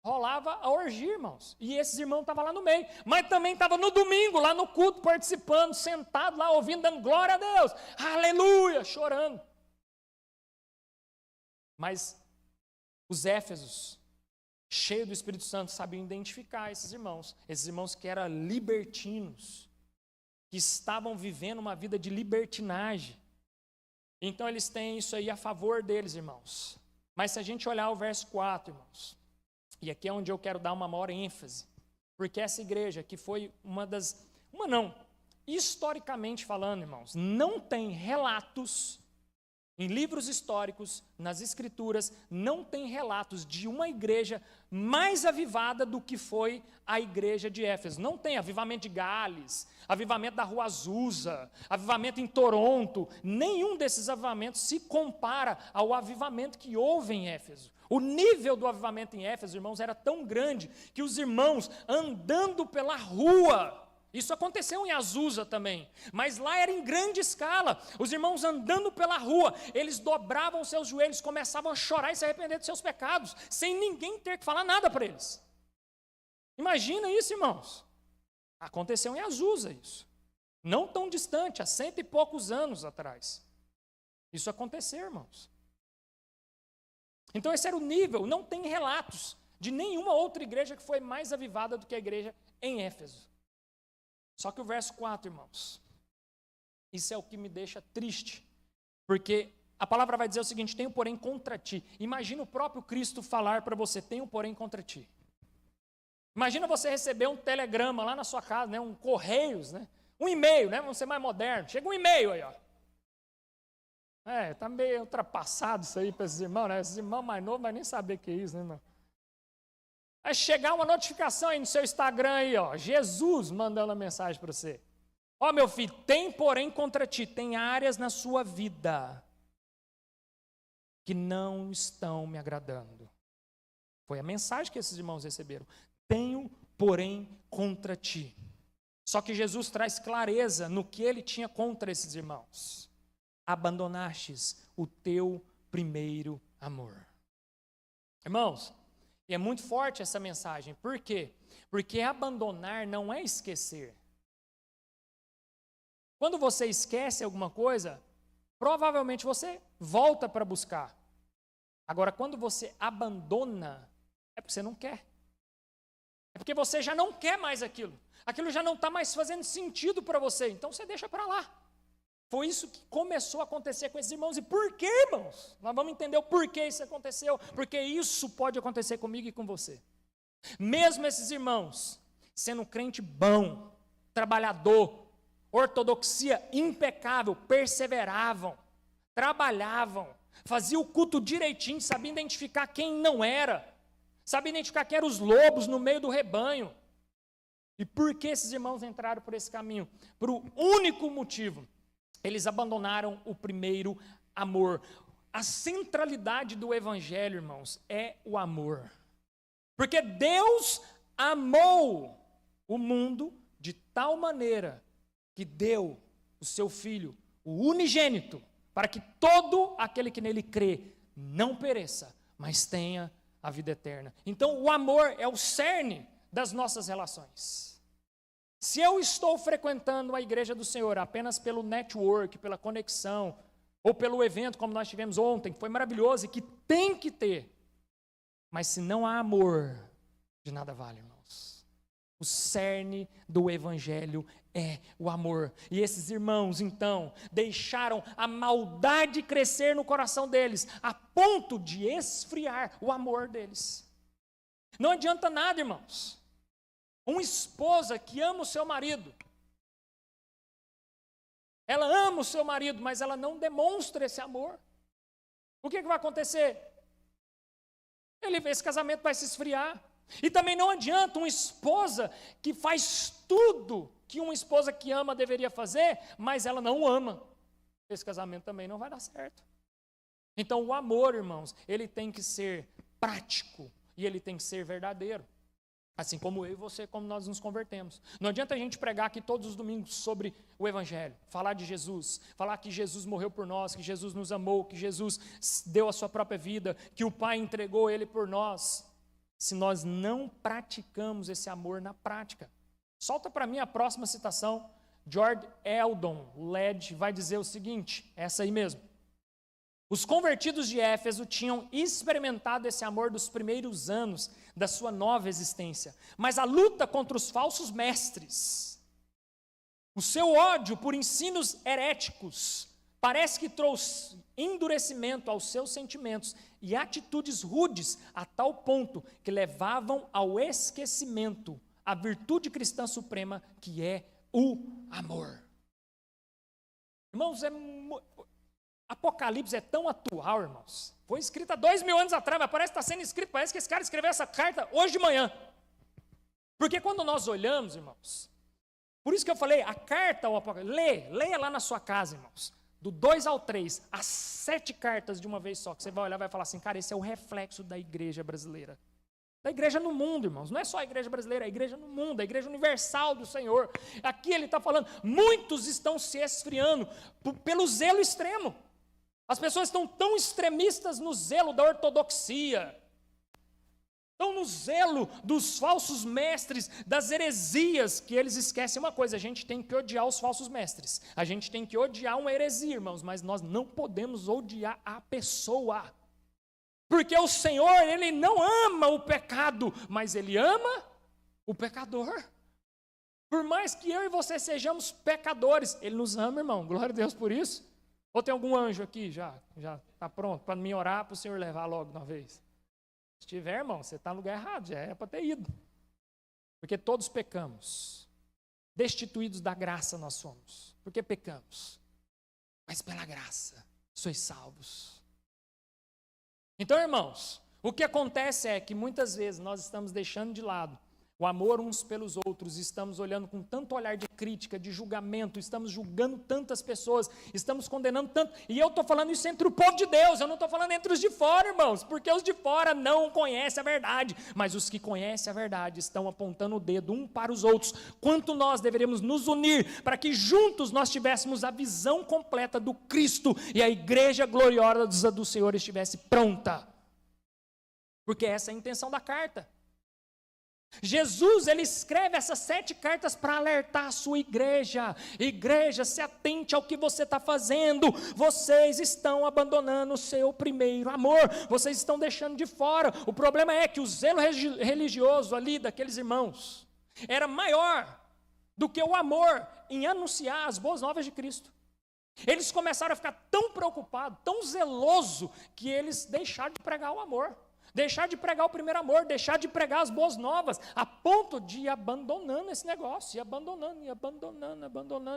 rolava a orgia, irmãos. E esses irmãos estavam lá no meio. Mas também estavam no domingo, lá no culto, participando, sentado lá, ouvindo, dando glória a Deus. Aleluia, chorando. Mas os éfesos, cheios do Espírito Santo, sabiam identificar esses irmãos que eram libertinos, que estavam vivendo uma vida de libertinagem. Então eles têm isso aí a favor deles, irmãos. Mas se a gente olhar o verso 4, irmãos, e aqui é onde eu quero dar uma maior ênfase, porque essa igreja que foi historicamente falando, irmãos, não tem relatos em livros históricos, nas escrituras, não tem relatos de uma igreja mais avivada do que foi a igreja de Éfeso. Não tem avivamento de Gales, avivamento da Rua Azusa, avivamento em Toronto. Nenhum desses avivamentos se compara ao avivamento que houve em Éfeso. O nível do avivamento em Éfeso, irmãos, era tão grande que os irmãos andando pela rua, isso aconteceu em Azusa também, mas lá era em grande escala. Os irmãos andando pela rua, eles dobravam seus joelhos, começavam a chorar e se arrepender de seus pecados, sem ninguém ter que falar nada para eles. Imagina isso, irmãos. Aconteceu em Azusa isso. Não tão distante, há 100 e poucos anos atrás. Isso aconteceu, irmãos. Então esse era o nível, não tem relatos de nenhuma outra igreja que foi mais avivada do que a igreja em Éfeso. Só que o verso 4, irmãos, isso é o que me deixa triste, porque a palavra vai dizer o seguinte, tenho porém contra ti. Imagina o próprio Cristo falar para você, tenho porém contra ti. Imagina você receber um telegrama lá na sua casa, né, um correios, né, um e-mail, né, vamos ser mais moderno, chega um e-mail aí, ó. Tá meio ultrapassado isso aí para esses irmãos, né, esses irmãos mais novos, mas nem saber o que é isso, né, irmão? Vai chegar uma notificação aí no seu Instagram aí, ó, Jesus mandando a mensagem para você. Ó, meu filho, tem porém contra ti, tem áreas na sua vida que não estão me agradando. Foi a mensagem que esses irmãos receberam. Tenho porém contra ti. Só que Jesus traz clareza no que ele tinha contra esses irmãos. Abandonastes o teu primeiro amor. Irmãos, E é muito forte essa mensagem. Por quê? Porque abandonar não é esquecer. Quando você esquece alguma coisa, provavelmente você volta para buscar. Agora, quando você abandona, é porque você não quer. É porque você já não quer mais aquilo. Aquilo já não está mais fazendo sentido para você. Então você deixa para lá. Foi isso que começou a acontecer com esses irmãos. E por quê, irmãos? Nós vamos entender o porquê isso aconteceu. Porque isso pode acontecer comigo e com você. Mesmo esses irmãos, sendo crente bom, trabalhador, ortodoxia impecável, perseveravam, trabalhavam, faziam o culto direitinho, sabiam identificar quem não era, sabiam identificar quem eram os lobos no meio do rebanho. E por que esses irmãos entraram por esse caminho? Por um único motivo. Eles abandonaram o primeiro amor. A centralidade do evangelho, irmãos, é o amor. Porque Deus amou o mundo de tal maneira que deu o seu Filho, o unigênito, para que todo aquele que nele crê não pereça, mas tenha a vida eterna. Então, o amor é o cerne das nossas relações. Se eu estou frequentando a igreja do Senhor apenas pelo network, pela conexão, ou pelo evento como nós tivemos ontem, que foi maravilhoso e que tem que ter, mas se não há amor, de nada vale, irmãos. O cerne do evangelho é o amor. E esses irmãos, então, deixaram a maldade crescer no coração deles, a ponto de esfriar o amor deles. Não adianta nada, irmãos. Uma esposa que ama o seu marido, ela ama o seu marido, mas ela não demonstra esse amor. O que vai acontecer? Esse casamento vai se esfriar. E também não adianta uma esposa que faz tudo que uma esposa que ama deveria fazer, mas ela não ama. Esse casamento também não vai dar certo. Então o amor, irmãos, ele tem que ser prático e ele tem que ser verdadeiro. Assim como eu e você, como nós nos convertemos. Não adianta a gente pregar aqui todos os domingos sobre o Evangelho, falar de Jesus, falar que Jesus morreu por nós, que Jesus nos amou, que Jesus deu a sua própria vida, que o Pai entregou Ele por nós, se nós não praticamos esse amor na prática. Solta para mim a próxima citação. George Eldon Led vai dizer o seguinte, essa aí mesmo. Os convertidos de Éfeso tinham experimentado esse amor dos primeiros anos da sua nova existência, mas a luta contra os falsos mestres, o seu ódio por ensinos heréticos, parece que trouxe endurecimento aos seus sentimentos e atitudes rudes a tal ponto que levavam ao esquecimento a virtude cristã suprema que é o amor. Irmãos, Apocalipse é tão atual, irmãos. Foi escrito há 2000 anos atrás, mas parece que está sendo escrito, parece que esse cara escreveu essa carta hoje de manhã. Porque quando nós olhamos, irmãos, por isso que eu falei, a carta ao Apocalipse, leia lá na sua casa, irmãos, do 2 ao 3, as 7 cartas de uma vez só, que você vai olhar e vai falar assim, cara, esse é o reflexo da igreja brasileira. Da igreja no mundo, irmãos, não é só a igreja brasileira, é a igreja no mundo, a igreja universal do Senhor. Aqui ele está falando, muitos estão se esfriando pelo zelo extremo. As pessoas estão tão extremistas no zelo da ortodoxia, estão no zelo dos falsos mestres, das heresias, que eles esquecem uma coisa, a gente tem que odiar os falsos mestres, a gente tem que odiar uma heresia, irmãos, mas nós não podemos odiar a pessoa, porque o Senhor, Ele não ama o pecado, mas Ele ama o pecador. Por mais que eu e você sejamos pecadores, Ele nos ama, irmão, glória a Deus por isso. Ou tem algum anjo aqui já está pronto para me orar para o Senhor levar logo de uma vez? Se tiver, irmão, você está no lugar errado, já é para ter ido. Porque todos pecamos. Destituídos da graça nós somos. Porque pecamos. Mas pela graça sois salvos. Então, irmãos, o que acontece é que muitas vezes nós estamos deixando de lado o amor uns pelos outros, estamos olhando com tanto olhar de crítica, de julgamento, estamos julgando tantas pessoas, estamos condenando tanto, e eu estou falando isso entre o povo de Deus, eu não estou falando entre os de fora, irmãos, porque os de fora não conhecem a verdade, mas os que conhecem a verdade estão apontando o dedo um para os outros, quanto nós deveríamos nos unir, para que juntos nós tivéssemos a visão completa do Cristo, e a igreja gloriosa do Senhor estivesse pronta. Porque essa é a intenção da carta. Jesus, ele escreve essas 7 cartas para alertar a sua igreja. Igreja, se atente ao que você está fazendo. Vocês estão abandonando o seu primeiro amor. Vocês estão deixando de fora. O problema é que o zelo religioso ali daqueles irmãos era maior do que o amor em anunciar as boas novas de Cristo. Eles começaram a ficar tão preocupados, tão zelosos, que eles deixaram de pregar o amor. Deixar de pregar o primeiro amor, deixar de pregar as boas novas, a ponto de ir abandonando esse negócio, e abandonando.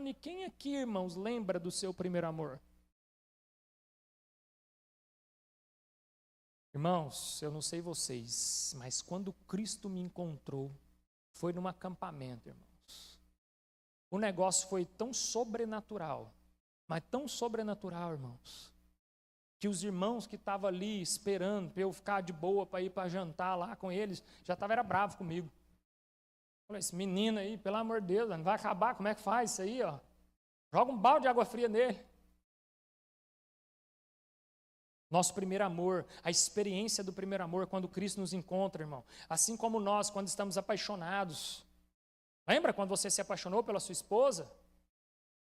E quem aqui, irmãos, lembra do seu primeiro amor? Irmãos, eu não sei vocês, mas quando Cristo me encontrou, foi num acampamento, irmãos. O negócio foi tão sobrenatural, mas tão sobrenatural, irmãos, que os irmãos que estavam ali esperando para eu ficar de boa para ir para jantar lá com eles, já estavam bravo comigo. Falei, esse menino aí, pelo amor de Deus, não vai acabar, como é que faz isso aí? Ó? Joga um balde de água fria nele. Nosso primeiro amor, a experiência do primeiro amor, quando Cristo nos encontra, irmão. Assim como nós, quando estamos apaixonados. Lembra quando você se apaixonou pela sua esposa?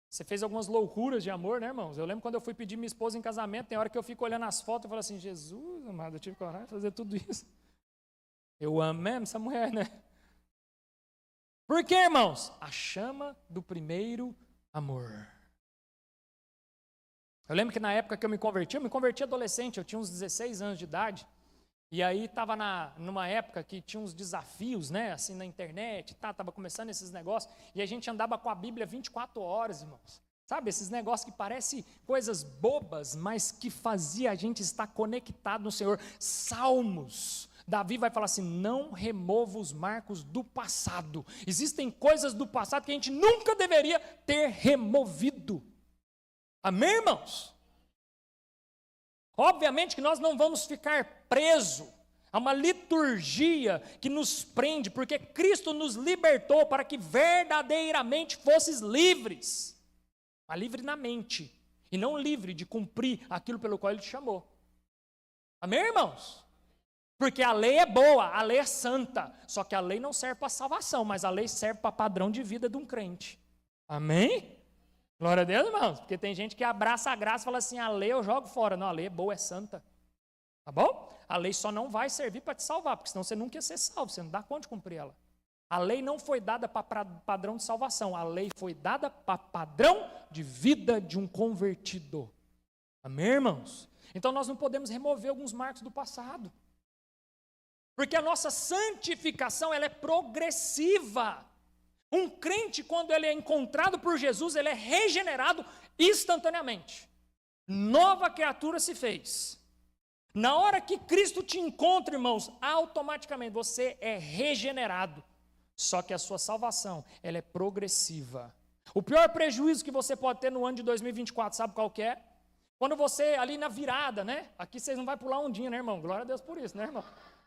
Você fez algumas loucuras de amor, né, irmãos? Eu lembro quando eu fui pedir minha esposa em casamento, tem hora que eu fico olhando as fotos e falo assim, Jesus, amado, eu tive coragem de fazer tudo isso. Eu amo mesmo essa mulher, né? Por quê, irmãos? A chama do primeiro amor. Eu lembro que na época que eu me converti adolescente, eu tinha uns 16 anos de idade, e aí estava numa época que tinha uns desafios, né, assim na internet, estava começando esses negócios, e a gente andava com a Bíblia 24 horas, irmãos. Sabe, esses negócios que parecem coisas bobas, mas que fazia a gente estar conectado no Senhor. Salmos. Davi vai falar assim, não remova os marcos do passado. Existem coisas do passado que a gente nunca deveria ter removido. Amém, irmãos? Obviamente que nós não vamos ficar presos a uma liturgia que nos prende, porque Cristo nos libertou para que verdadeiramente fosses livres. Mas livre na mente, e não livre de cumprir aquilo pelo qual Ele te chamou. Amém, irmãos? Porque a lei é boa, a lei é santa, só que a lei não serve para salvação, mas a lei serve para padrão de vida de um crente. Amém? Glória a Deus, irmãos, porque tem gente que abraça a graça e fala assim, a lei eu jogo fora. Não, a lei é boa, é santa. Tá bom? A lei só não vai servir para te salvar, porque senão você nunca ia ser salvo, você não dá conta de cumprir ela. A lei não foi dada para padrão de salvação, a lei foi dada para padrão de vida de um convertido. Amém, irmãos? Então nós não podemos remover alguns marcos do passado. Porque a nossa santificação, ela é progressiva. Um crente, quando ele é encontrado por Jesus, ele é regenerado instantaneamente. Nova criatura se fez. Na hora que Cristo te encontra, irmãos, automaticamente você é regenerado. Só que a sua salvação, ela é progressiva. O pior prejuízo que você pode ter no ano de 2024, sabe qual que é? Quando você, ali na virada, né? Aqui vocês não vão pular ondinha, né, irmão? Glória a Deus por isso, né, irmão?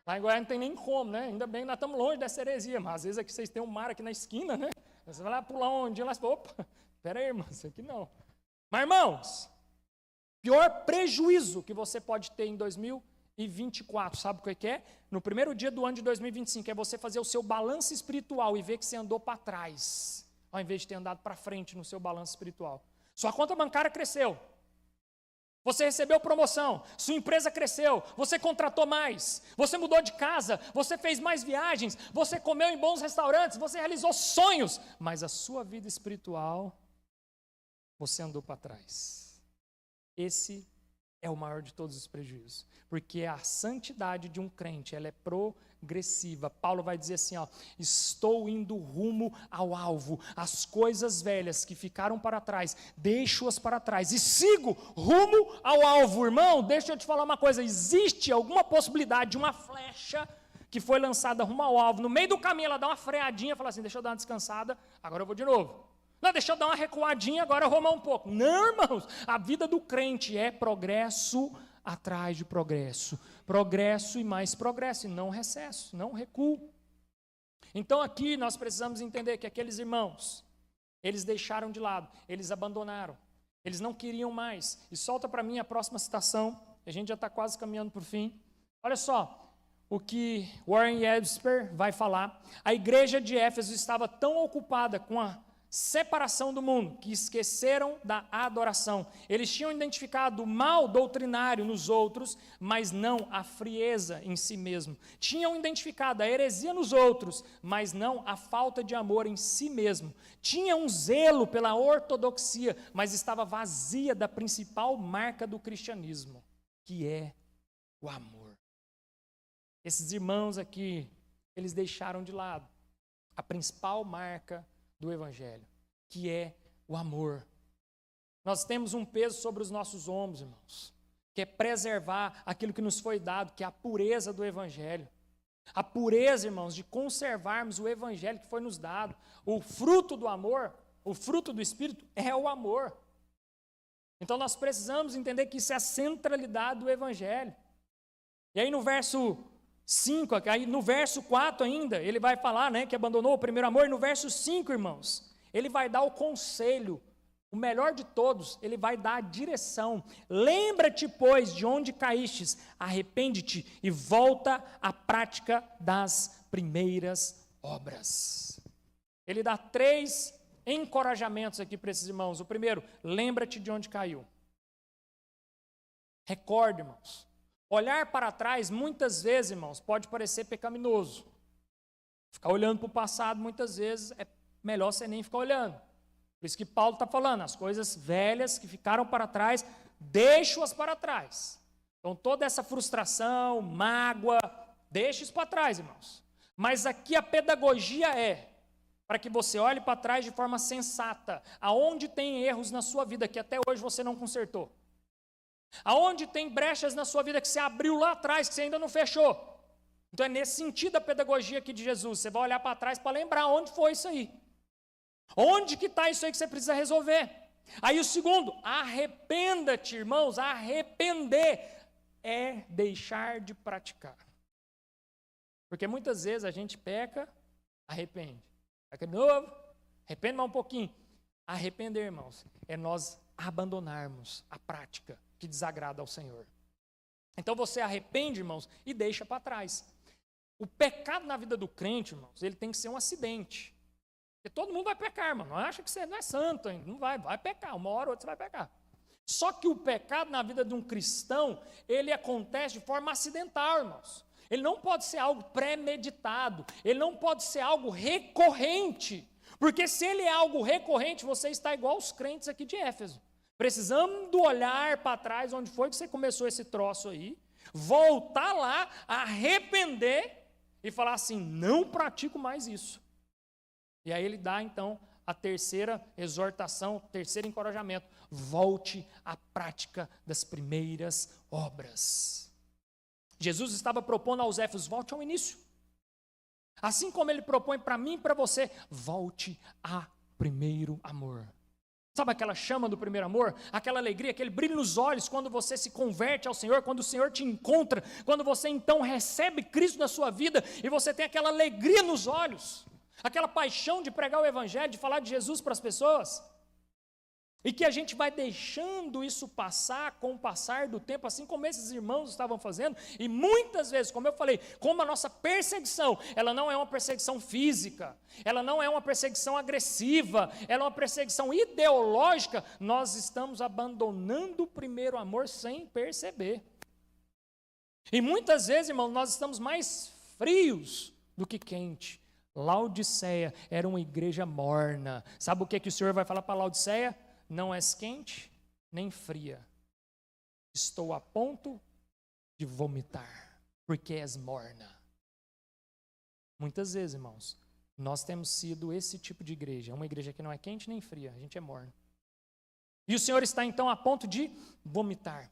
Lá em Goiás não tem nem como, né? Ainda bem que nós estamos longe dessa heresia, mas às vezes aqui vocês têm um mar aqui na esquina, né? Você vai lá pular ondinha, lá você fala, opa, pera aí, irmão, isso aqui não. Mas, irmãos, pior prejuízo que você pode ter em 2024, sabe o que é? No primeiro dia do ano de 2025, é você fazer o seu balanço espiritual e ver que você andou para trás, ao invés de ter andado para frente no seu balanço espiritual. Sua conta bancária cresceu. Você recebeu promoção, sua empresa cresceu, você contratou mais, você mudou de casa, você fez mais viagens, você comeu em bons restaurantes, você realizou sonhos, mas a sua vida espiritual, você andou para trás. Esse é o maior de todos os prejuízos, porque a santidade de um crente, ela é progressiva. Paulo vai dizer assim, ó, estou indo rumo ao alvo, as coisas velhas que ficaram para trás, deixo-as para trás e sigo rumo ao alvo. Irmão, deixa eu te falar uma coisa, existe alguma possibilidade de uma flecha que foi lançada rumo ao alvo, no meio do caminho ela dá uma freadinha, fala assim, deixa eu dar uma descansada, agora eu vou de novo. Não, deixa eu dar uma recuadinha, agora eu arrumar um pouco. Não, irmãos, a vida do crente é progresso atrás de progresso. Progresso e mais progresso, e não recesso, não recuo. Então aqui nós precisamos entender que aqueles irmãos, eles deixaram de lado, eles abandonaram, eles não queriam mais. E solta para mim a próxima citação, a gente já está quase caminhando para o fim. Olha só, o que Warren Wiersbe vai falar. A igreja de Éfeso estava tão ocupada com a separação do mundo, que esqueceram da adoração. Eles tinham identificado o mal doutrinário nos outros, mas não a frieza em si mesmo. Tinham identificado a heresia nos outros, mas não a falta de amor em si mesmo. Tinham um zelo pela ortodoxia, mas estava vazia da principal marca do cristianismo, que é o amor. Esses irmãos aqui, eles deixaram de lado a principal marca do Evangelho, que é o amor. Nós temos um peso sobre os nossos ombros, irmãos, que é preservar aquilo que nos foi dado, que é a pureza do Evangelho. A pureza, irmãos, de conservarmos o Evangelho que foi nos dado. O fruto do amor, o fruto do Espírito é o amor. Então nós precisamos entender que isso é a centralidade do Evangelho. E aí no verso 5, aí no verso 4 ainda, ele vai falar, né, que abandonou o primeiro amor, e no verso 5, irmãos, ele vai dar o conselho, o melhor de todos, ele vai dar a direção. Lembra-te, pois, de onde caístes, arrepende-te e volta à prática das primeiras obras. Ele dá 3 encorajamentos aqui para esses irmãos. O primeiro, lembra-te de onde caiu. Recorde, irmãos. Olhar para trás, muitas vezes, irmãos, pode parecer pecaminoso. Ficar olhando para o passado, muitas vezes, é melhor você nem ficar olhando. Por isso que Paulo está falando, as coisas velhas que ficaram para trás, deixa-as para trás. Então, toda essa frustração, mágoa, deixa isso para trás, irmãos. Mas aqui a pedagogia é para que você olhe para trás de forma sensata. Aonde tem erros na sua vida que até hoje você não consertou? Aonde tem brechas na sua vida que você abriu lá atrás, que você ainda não fechou? Então é nesse sentido a pedagogia aqui de Jesus. Você vai olhar para trás para lembrar onde foi isso aí. Onde que está isso aí que você precisa resolver? Aí o segundo, arrependa-te, irmãos. Arrepender é deixar de praticar. Porque muitas vezes a gente peca, arrepende. Peca de novo, arrepende mais um pouquinho. Arrepender, irmãos, é nós abandonarmos a prática que desagrada ao Senhor. Então você arrepende, irmãos, e deixa para trás. O pecado na vida do crente, irmãos, ele tem que ser um acidente. Porque todo mundo vai pecar, irmão. Não acha que você não é santo ainda. Não vai pecar. Uma hora ou outra você vai pecar. Só que o pecado na vida de um cristão, ele acontece de forma acidental, irmãos. Ele não pode ser algo premeditado. Ele não pode ser algo recorrente. Porque se ele é algo recorrente, você está igual aos crentes aqui de Éfeso. Precisando olhar para trás, onde foi que você começou esse troço aí, voltar lá, arrepender e falar assim, não pratico mais isso. E aí ele dá então a terceira exortação, o terceiro encorajamento, volte à prática das primeiras obras. Jesus estava propondo aos Éfesos, volte ao início. Assim como ele propõe para mim e para você, volte a primeiro amor. Sabe aquela chama do primeiro amor? Aquela alegria, aquele brilho nos olhos quando você se converte ao Senhor, quando o Senhor te encontra, quando você então recebe Cristo na sua vida e você tem aquela alegria nos olhos, aquela paixão de pregar o Evangelho, de falar de Jesus para as pessoas. E que a gente vai deixando isso passar com o passar do tempo, assim como esses irmãos estavam fazendo. E muitas vezes, como eu falei, como a nossa perseguição, ela não é uma perseguição física, ela não é uma perseguição agressiva, ela é uma perseguição ideológica, nós estamos abandonando o primeiro amor sem perceber. E muitas vezes, irmãos, nós estamos mais frios do que quentes. Laodiceia era uma igreja morna. Sabe o que o Senhor vai falar para Laodiceia? Não és quente, nem fria. Estou a ponto de vomitar, porque és morna. Muitas vezes, irmãos, nós temos sido esse tipo de igreja. Uma igreja que não é quente nem fria, a gente é morno. E o Senhor está então a ponto de vomitar.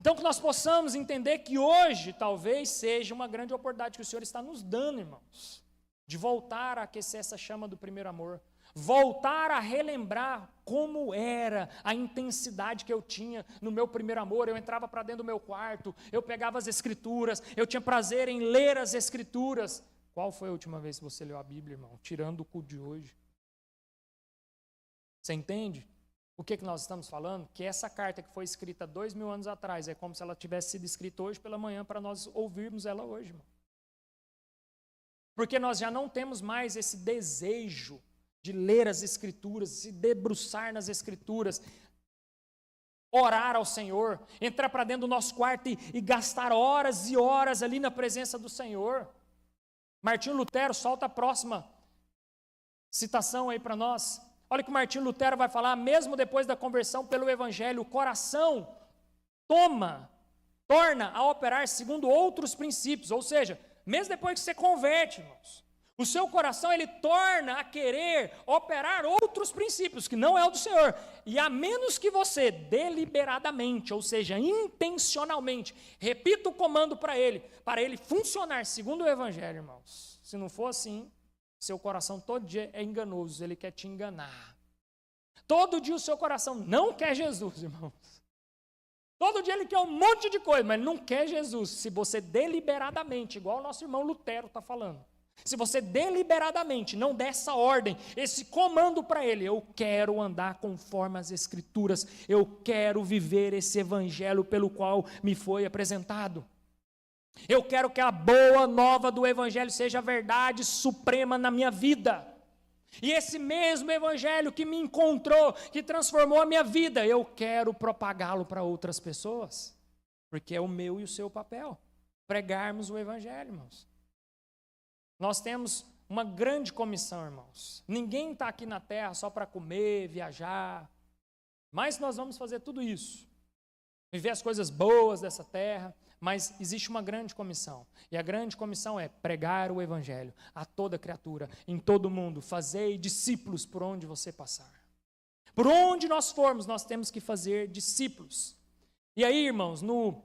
Então que nós possamos entender que hoje talvez seja uma grande oportunidade que o Senhor está nos dando, irmãos, de voltar a aquecer essa chama do primeiro amor. Voltar a relembrar como era a intensidade que eu tinha no meu primeiro amor. Eu entrava para dentro do meu quarto, eu pegava as escrituras, eu tinha prazer em ler as escrituras. Qual foi a última vez que você leu a Bíblia, irmão? Tirando o culto de hoje. Você entende? o que nós estamos falando? Que essa carta que foi escrita 2000 anos atrás, é como se ela tivesse sido escrita hoje pela manhã, para nós ouvirmos ela hoje, irmão. Porque nós já não temos mais esse desejo de ler as Escrituras, se debruçar nas Escrituras, orar ao Senhor, entrar para dentro do nosso quarto e gastar horas e horas ali na presença do Senhor. Martinho Lutero, solta a próxima citação aí para nós. Olha o que Martinho Lutero vai falar, mesmo depois da conversão pelo Evangelho, o coração torna a operar segundo outros princípios, ou seja, mesmo depois que você converte, irmãos, o seu coração ele torna a querer operar outros princípios, que não é o do Senhor, e a menos que você deliberadamente, ou seja, intencionalmente, repita o comando para ele funcionar segundo o Evangelho, irmãos, se não for assim, seu coração todo dia é enganoso, ele quer te enganar. Todo dia o seu coração não quer Jesus, irmãos. Todo dia ele quer um monte de coisa, mas não quer Jesus. Se você deliberadamente, igual o nosso irmão Lutero está falando, se você deliberadamente não der essa ordem, esse comando para ele, eu quero andar conforme as Escrituras, eu quero viver esse evangelho pelo qual me foi apresentado. Eu quero que a boa nova do evangelho seja a verdade suprema na minha vida. E esse mesmo evangelho que me encontrou, que transformou a minha vida, eu quero propagá-lo para outras pessoas. Porque é o meu e o seu papel, pregarmos o evangelho, irmãos. Nós temos uma grande comissão, irmãos. Ninguém está aqui na terra só para comer, viajar. Mas nós vamos fazer tudo isso. Viver as coisas boas dessa terra. Mas existe uma grande comissão. E a grande comissão é pregar o evangelho a toda criatura, em todo mundo. Fazei discípulos por onde você passar. Por onde nós formos, nós temos que fazer discípulos. E aí, irmãos, no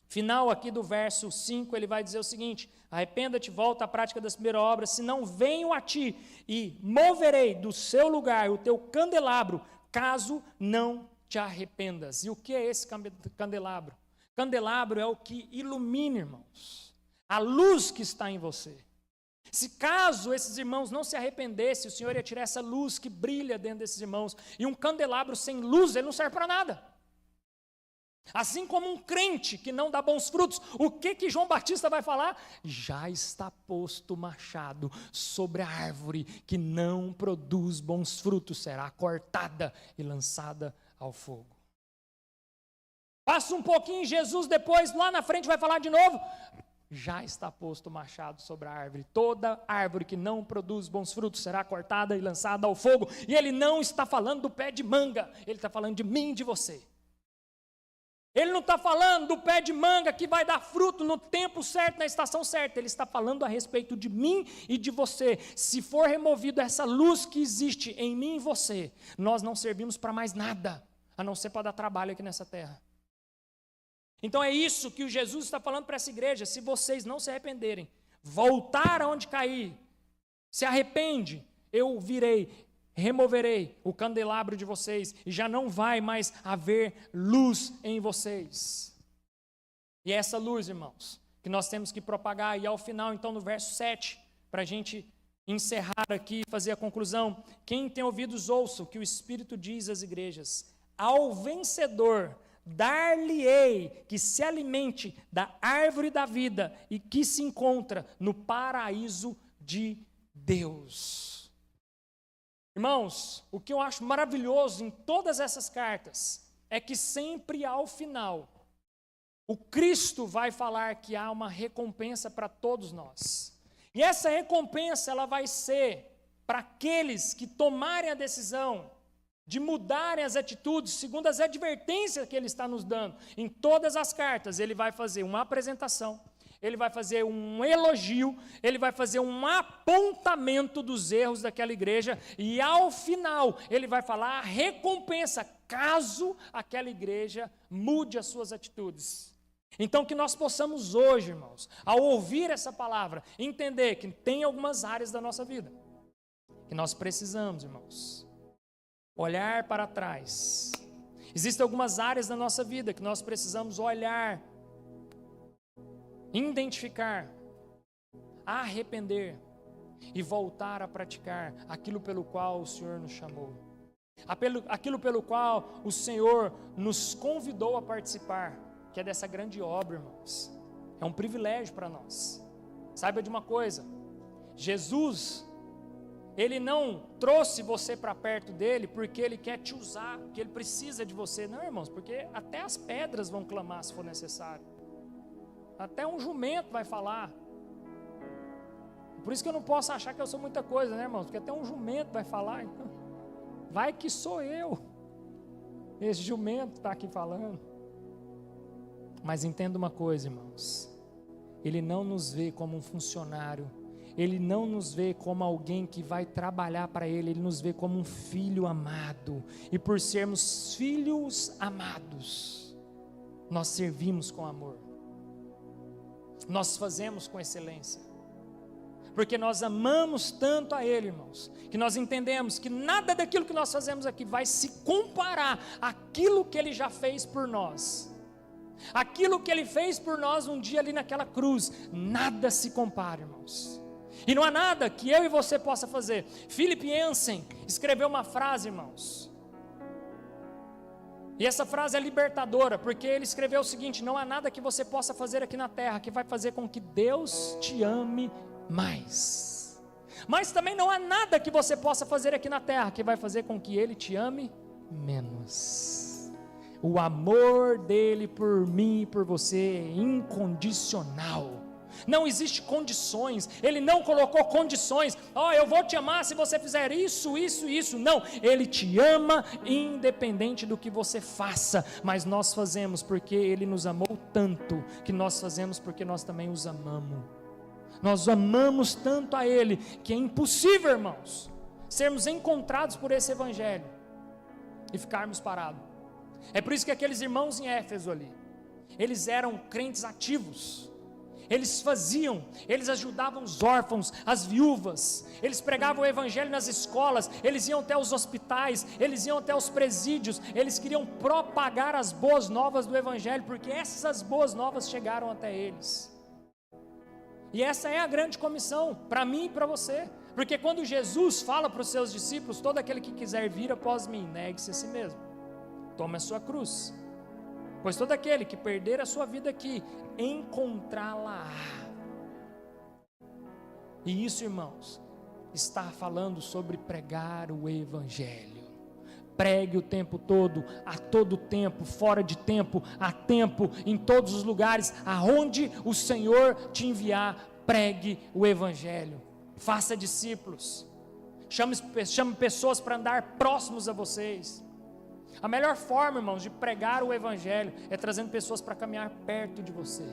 final aqui do verso 5, ele vai dizer o seguinte: arrependa-te, volta à prática das primeiras obras, senão venho a ti e moverei do seu lugar o teu candelabro, caso não te arrependas. E o que é esse candelabro? Candelabro é o que ilumina, irmãos, a luz que está em você. Se caso esses irmãos não se arrependessem, o Senhor ia tirar essa luz que brilha dentro desses irmãos. E um candelabro sem luz, ele não serve para nada. Assim como um crente que não dá bons frutos, o que João Batista vai falar? Já está posto o machado sobre a árvore que não produz bons frutos, será cortada e lançada ao fogo. Passa um pouquinho, Jesus depois, lá na frente, vai falar de novo. Já está posto o machado sobre a árvore. Toda árvore que não produz bons frutos será cortada e lançada ao fogo. E ele não está falando do pé de manga. Ele está falando de mim e de você. Ele não está falando do pé de manga que vai dar fruto no tempo certo, na estação certa. Ele está falando a respeito de mim e de você. Se for removida essa luz que existe em mim e você, nós não servimos para mais nada, a não ser para dar trabalho aqui nessa terra. Então é isso que o Jesus está falando para essa igreja. Se vocês não se arrependerem, voltar aonde cair, se arrepende, eu virei, removerei o candelabro de vocês e já não vai mais haver luz em vocês. E é essa luz, irmãos, que nós temos que propagar. E ao final, então, no verso 7, para a gente encerrar aqui e fazer a conclusão, quem tem ouvidos ouça o que o Espírito diz às igrejas. Ao vencedor dar-lhe-ei que se alimente da árvore da vida e que se encontra no paraíso de Deus. Irmãos, o que eu acho maravilhoso em todas essas cartas é que sempre ao final, o Cristo vai falar que há uma recompensa para todos nós. E essa recompensa ela vai ser para aqueles que tomarem a decisão de mudarem as atitudes segundo as advertências que ele está nos dando. Em todas as cartas, ele vai fazer uma apresentação, ele vai fazer um elogio, ele vai fazer um apontamento dos erros daquela igreja, e ao final, ele vai falar a recompensa, caso aquela igreja mude as suas atitudes. Então, que nós possamos hoje, irmãos, ao ouvir essa palavra, entender que tem algumas áreas da nossa vida que nós precisamos, irmãos, olhar para trás. Existem algumas áreas da nossa vida que nós precisamos olhar, identificar, arrepender e voltar a praticar aquilo pelo qual o Senhor nos chamou. aquilo pelo qual o Senhor nos convidou a participar, que é dessa grande obra, irmãos. É um privilégio para nós. Saiba de uma coisa, Jesus, Ele não trouxe você para perto dEle porque Ele quer te usar, porque Ele precisa de você. Não, irmãos, porque até as pedras vão clamar se for necessário. Até um jumento vai falar. Por isso que eu não posso achar que eu sou muita coisa, né, irmãos? Porque até um jumento vai falar. Então, vai que sou eu. Esse jumento está aqui falando. Mas entenda uma coisa, irmãos. Ele não nos vê como um funcionário. Ele não nos vê como alguém que vai trabalhar para Ele. Ele nos vê como um filho amado. E por sermos filhos amados, nós servimos com amor. Nós fazemos com excelência. Porque nós amamos tanto a Ele, irmãos, que nós entendemos que nada daquilo que nós fazemos aqui vai se comparar àquilo que Ele já fez por nós. Aquilo que Ele fez por nós um dia ali naquela cruz, nada se compara, irmãos. E não há nada que eu e você possa fazer. Philip Yancey escreveu uma frase, irmãos, e essa frase é libertadora, porque ele escreveu o seguinte: não há nada que você possa fazer aqui na terra que vai fazer com que Deus te ame mais, mas também não há nada que você possa fazer aqui na terra que vai fazer com que Ele te ame menos. O amor dele por mim e por você é incondicional. Não existe condições. Ele não colocou condições. Eu vou te amar se você fizer isso, isso, isso. Não, Ele te ama independente do que você faça. Mas nós fazemos porque Ele nos amou tanto, que nós fazemos porque nós também os amamos. Nós amamos tanto a Ele, que é impossível, irmãos, sermos encontrados por esse Evangelho e ficarmos parados. É por isso que aqueles irmãos em Éfeso ali, eles eram crentes ativos. Eles faziam, eles ajudavam os órfãos, as viúvas, eles pregavam o Evangelho nas escolas, eles iam até os hospitais, eles iam até os presídios, eles queriam propagar as boas novas do Evangelho, porque essas boas novas chegaram até eles. E essa é a grande comissão, para mim e para você, porque quando Jesus fala para os seus discípulos: todo aquele que quiser vir após mim, negue-se a si mesmo, tome a sua cruz, pois todo aquele que perder a sua vida aqui, encontrá-la-á. E isso, irmãos, está falando sobre pregar o Evangelho. Pregue o tempo todo, a todo tempo, fora de tempo, a tempo, em todos os lugares, aonde o Senhor te enviar, pregue o Evangelho. Faça discípulos, chame pessoas para andar próximos a vocês. A melhor forma, irmãos, de pregar o Evangelho é trazendo pessoas para caminhar perto de você.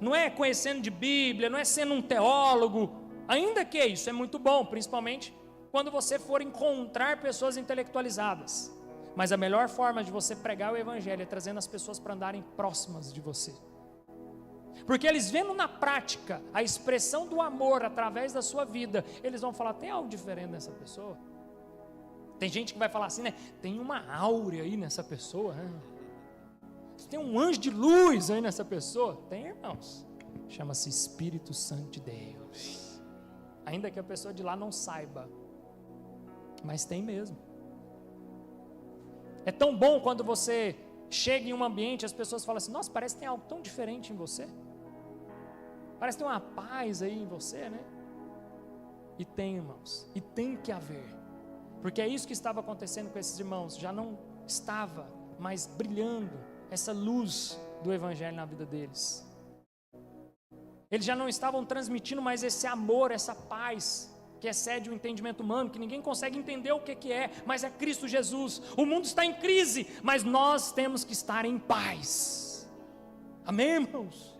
Não é conhecendo de Bíblia, não é sendo um teólogo, ainda que isso é muito bom, principalmente quando você for encontrar pessoas intelectualizadas. Mas a melhor forma de você pregar o Evangelho é trazendo as pessoas para andarem próximas de você. Porque eles vendo na prática a expressão do amor através da sua vida, eles vão falar: tem algo diferente nessa pessoa. Tem gente que vai falar assim, né? Tem uma áurea aí nessa pessoa, né? Tem um anjo de luz aí nessa pessoa. Tem, irmãos. Chama-se Espírito Santo de Deus. Ainda que a pessoa de lá não saiba, mas tem mesmo. É tão bom quando você chega em um ambiente, as pessoas falam assim: nossa, parece que tem algo tão diferente em você. Parece que tem uma paz aí em você, né? E tem, irmãos. E tem que haver. Porque é isso que estava acontecendo com esses irmãos. Já não estava mais brilhando essa luz do Evangelho na vida deles. Eles já não estavam transmitindo mais esse amor, essa paz que excede o entendimento humano, que ninguém consegue entender o que é, mas é Cristo Jesus. O mundo está em crise, mas nós temos que estar em paz. Amém, irmãos?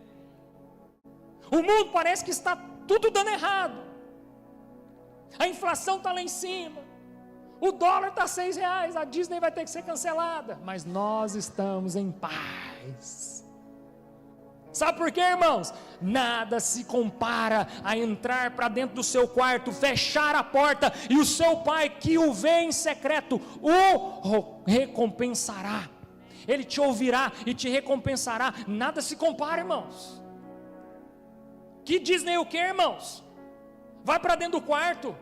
O mundo parece que está tudo dando errado. A inflação está lá em cima. O dólar está R$6, a Disney vai ter que ser cancelada, mas nós estamos em paz. Sabe por quê, irmãos? Nada se compara a entrar para dentro do seu quarto, fechar a porta, e o seu pai que o vê em secreto, o recompensará. Ele te ouvirá e te recompensará. Nada se compara, irmãos. Que Disney o quê, irmãos? Vai para dentro do quarto.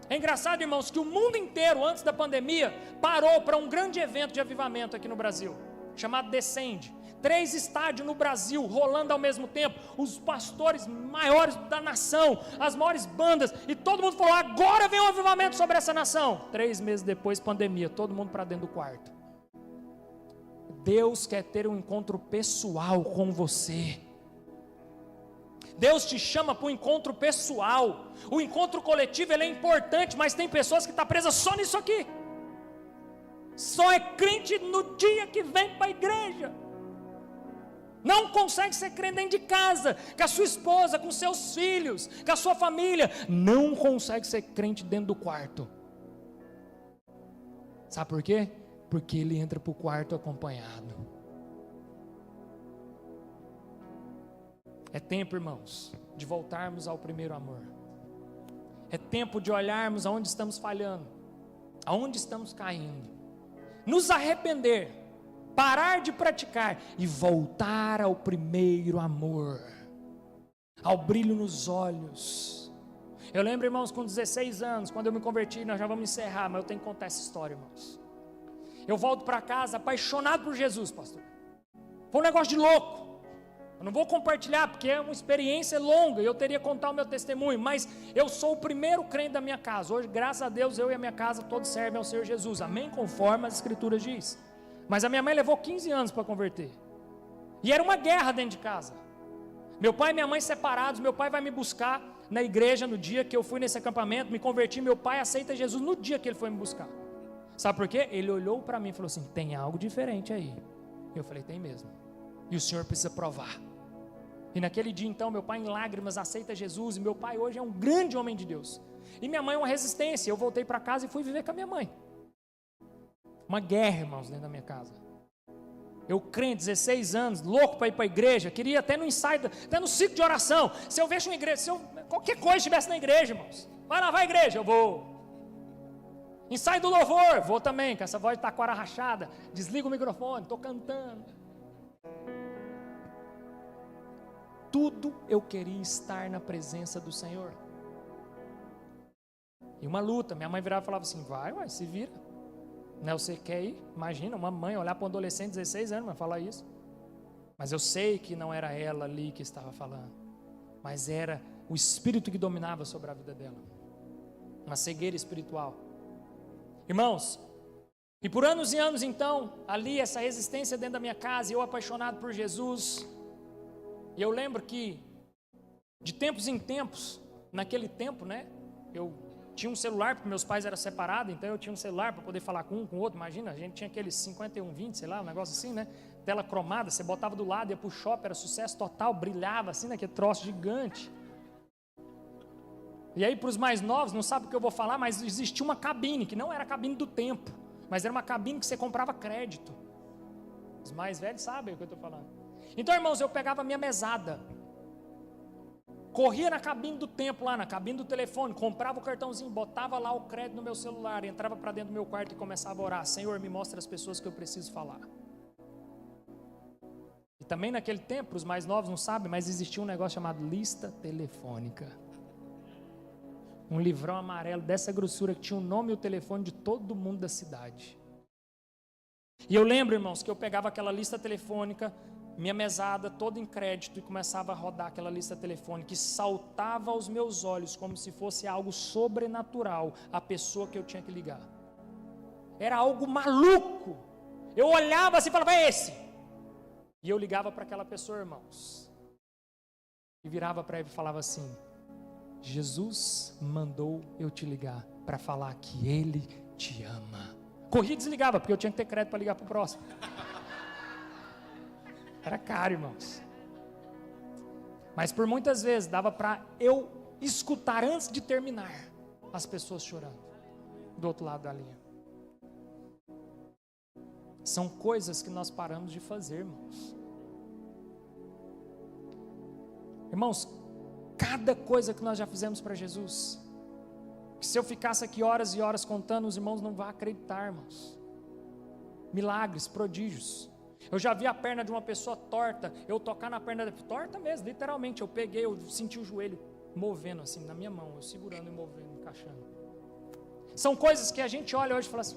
É engraçado, irmãos, que o mundo inteiro, antes da pandemia, parou para um grande evento de avivamento aqui no Brasil, chamado Descende. 3 estádios no Brasil, rolando ao mesmo tempo, os pastores maiores da nação, as maiores bandas, e todo mundo falou, agora vem um avivamento sobre essa nação. 3 meses depois, pandemia, todo mundo para dentro do quarto. Deus quer ter um encontro pessoal com você. Deus te chama para o encontro pessoal. O encontro coletivo ele é importante, mas tem pessoas que estão presas só nisso aqui. Só é crente no dia que vem para a igreja. Não consegue ser crente dentro de casa, com a sua esposa, com seus filhos, com a sua família. Não consegue ser crente dentro do quarto. Sabe por quê? Porque ele entra para o quarto acompanhado. É tempo, irmãos, de voltarmos ao primeiro amor. É tempo de olharmos aonde estamos falhando, aonde estamos caindo, nos arrepender, parar de praticar e voltar ao primeiro amor, ao brilho nos olhos. Eu lembro, irmãos, com 16 anos, quando eu me converti, nós já vamos encerrar, mas eu tenho que contar essa história, irmãos. Eu volto para casa apaixonado por Jesus, pastor. Foi um negócio de louco. Eu não vou compartilhar porque é uma experiência longa e eu teria que contar o meu testemunho, mas eu sou o primeiro crente da minha casa. Hoje, graças a Deus, eu e a minha casa todos servem ao Senhor Jesus, amém? Conforme as escrituras diz. Mas a minha mãe levou 15 anos para converter, e era uma guerra dentro de casa. Meu pai e minha mãe separados, meu pai vai me buscar na igreja no dia que eu fui nesse acampamento, me converti, meu pai aceita Jesus no dia que ele foi me buscar. Sabe por quê? Ele olhou para mim e falou assim, tem algo diferente aí. Eu falei, tem mesmo, e o senhor precisa provar. E naquele dia então, meu pai em lágrimas aceita Jesus, e meu pai hoje é um grande homem de Deus, e minha mãe é uma resistência. Eu voltei para casa e fui viver com a minha mãe. Uma guerra, irmãos, dentro da minha casa. Eu crente, 16 anos, louco para ir para a igreja, queria até no ensaio, até no ciclo de oração. Se eu vejo uma igreja, se eu, qualquer coisa estivesse na igreja, irmãos, vai lá, vai à igreja, eu vou. Ensaio do louvor, vou também, com essa voz de taquara rachada, desliga o microfone, estou cantando. Tudo eu queria estar na presença do Senhor. E uma luta, minha mãe virava e falava assim, vai, se vira. Né, você quer ir? Imagina uma mãe olhar para um adolescente de 16 anos e falar isso. Mas eu sei que não era ela ali que estava falando, mas era o Espírito que dominava sobre a vida dela. Uma cegueira espiritual. Irmãos, e por anos e anos então, ali essa resistência dentro da minha casa, eu apaixonado por Jesus. E eu lembro que de tempos em tempos, naquele tempo, né, eu tinha um celular, porque meus pais eram separados, então eu tinha um celular para poder falar com um, com o outro. Imagina, a gente tinha aqueles 5120, sei lá, um negócio assim, né? Tela cromada, você botava do lado, ia pro shopping, era sucesso total, brilhava assim, naquele troço gigante. E aí, para os mais novos, não sabe o que eu vou falar, mas existia uma cabine, que não era a cabine do tempo, mas era uma cabine que você comprava crédito. Os mais velhos sabem o que eu estou falando. Então, irmãos, eu pegava a minha mesada, corria na cabine do tempo lá, na cabine do telefone, comprava o cartãozinho, botava lá o crédito no meu celular, entrava para dentro do meu quarto e começava a orar, Senhor, me mostra as pessoas que eu preciso falar. E também naquele tempo, os mais novos não sabem, mas existia um negócio chamado lista telefônica. Um livrão amarelo dessa grossura que tinha o nome e o telefone de todo mundo da cidade. E eu lembro, irmãos, que eu pegava aquela lista telefônica, minha mesada toda em crédito, e começava a rodar aquela lista telefônica, e saltava aos meus olhos como se fosse algo sobrenatural a pessoa que eu tinha que ligar. Era algo maluco. Eu olhava assim e falava, é esse. E eu ligava para aquela pessoa, irmãos, e virava para ele e falava assim, Jesus mandou eu te ligar para falar que Ele te ama. Corria e desligava, porque eu tinha que ter crédito para ligar para o próximo. Era caro, irmãos. Mas por muitas vezes dava para eu escutar antes de terminar as pessoas chorando do outro lado da linha. São coisas que nós paramos de fazer, irmãos. Irmãos, cada coisa que nós já fizemos para Jesus, que se eu ficasse aqui horas e horas contando, os irmãos não vão acreditar, irmãos. Milagres, prodígios. Eu já vi a perna de uma pessoa torta, eu tocar na perna, torta mesmo, literalmente, eu peguei, eu senti o joelho movendo assim na minha mão, eu segurando e movendo, encaixando. São coisas que a gente olha hoje e fala assim,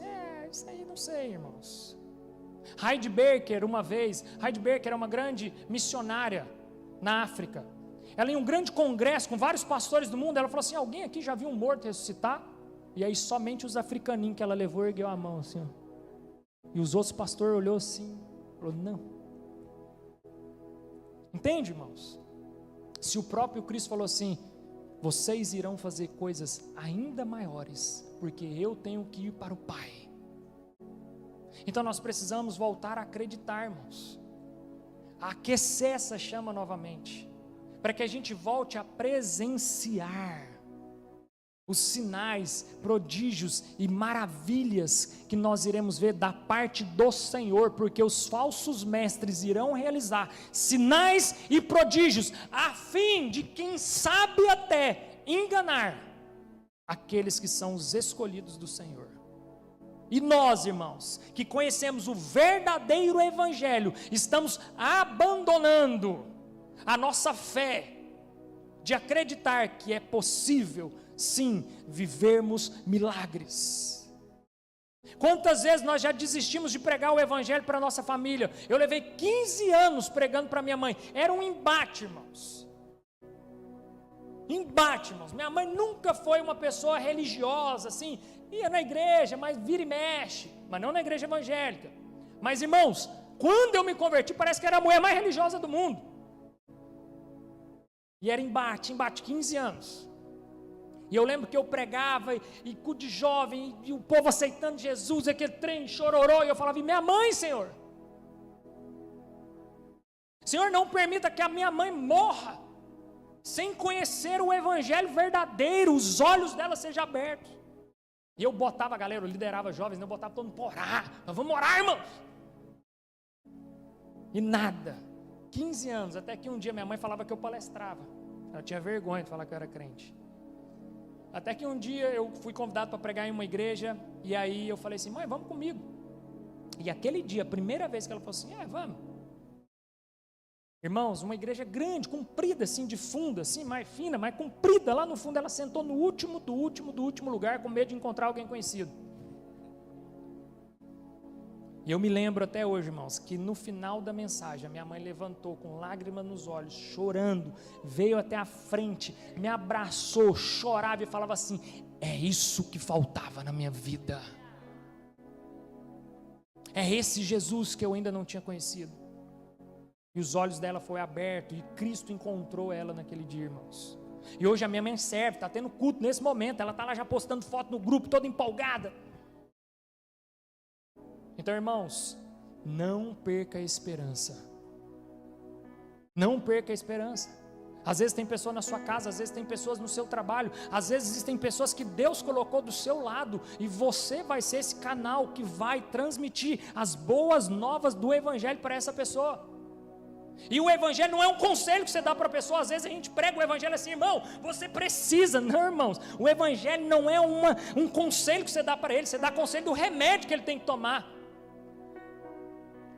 isso aí não sei, irmãos. Heidi Baker, uma vez, Heidi Baker é uma grande missionária na África. Ela em um grande congresso com vários pastores do mundo, ela falou assim, alguém aqui já viu um morto ressuscitar? E aí somente os africaninhos que ela levou ergueu a mão assim, ó. E os outros pastores olhou assim, falou, não. Entende, irmãos? Se o próprio Cristo falou assim, vocês irão fazer coisas ainda maiores, porque eu tenho que ir para o Pai. Então nós precisamos voltar a acreditar, irmãos, a aquecer essa chama novamente, para que a gente volte a presenciar os sinais, prodígios e maravilhas que nós iremos ver da parte do Senhor, porque os falsos mestres irão realizar sinais e prodígios, a fim de, quem sabe até, enganar aqueles que são os escolhidos do Senhor. E nós, irmãos, que conhecemos o verdadeiro Evangelho, estamos abandonando a nossa fé de acreditar que é possível, sim, vivermos milagres. Quantas vezes nós já desistimos de pregar o Evangelho para a nossa família? Eu levei 15 anos pregando para minha mãe, era um embate, irmãos. Embate, irmãos. Minha mãe nunca foi uma pessoa religiosa, assim, ia na igreja, mas vira e mexe, mas não na igreja evangélica. Mas, irmãos, quando eu me converti, parece que era a mulher mais religiosa do mundo. E era embate, 15 anos. E eu lembro que eu pregava, e cu de jovem, e o povo aceitando Jesus, aquele trem, chororô, e eu falava, e minha mãe, Senhor? Senhor, não permita que a minha mãe morra, sem conhecer o Evangelho verdadeiro, os olhos dela sejam abertos. E eu botava a galera, eu liderava jovens, eu botava todo mundo para orar, nós vamos orar, irmãos. E nada, 15 anos, até que um dia minha mãe falava que eu palestrava, ela tinha vergonha de falar que eu era crente. Até que um dia eu fui convidado para pregar em uma igreja, e aí eu falei assim, mãe, vamos comigo. E aquele dia, a primeira vez que ela falou assim, vamos. Irmãos, uma igreja grande, comprida assim, de fundo, assim, mais fina, mais comprida, lá no fundo ela sentou no último lugar, com medo de encontrar alguém conhecido. E eu me lembro até hoje, irmãos, que no final da mensagem, a minha mãe levantou com lágrimas nos olhos, chorando, veio até a frente, me abraçou, chorava e falava assim, é isso que faltava na minha vida. É esse Jesus que eu ainda não tinha conhecido. E os olhos dela foram abertos, e Cristo encontrou ela naquele dia, irmãos. E hoje a minha mãe serve, está tendo culto nesse momento, ela está lá já postando foto no grupo, toda empolgada. Então, irmãos, não perca a esperança. Não perca a esperança. Às vezes tem pessoa na sua casa, às vezes tem pessoas no seu trabalho, às vezes existem pessoas que Deus colocou do seu lado, e você vai ser esse canal que vai transmitir as boas novas do Evangelho para essa pessoa. E o Evangelho não é um conselho que você dá para a pessoa. Às vezes a gente prega o Evangelho assim, irmão, você precisa. Não, irmãos, o Evangelho não é um conselho que você dá para ele, você dá conselho do remédio que ele tem que tomar.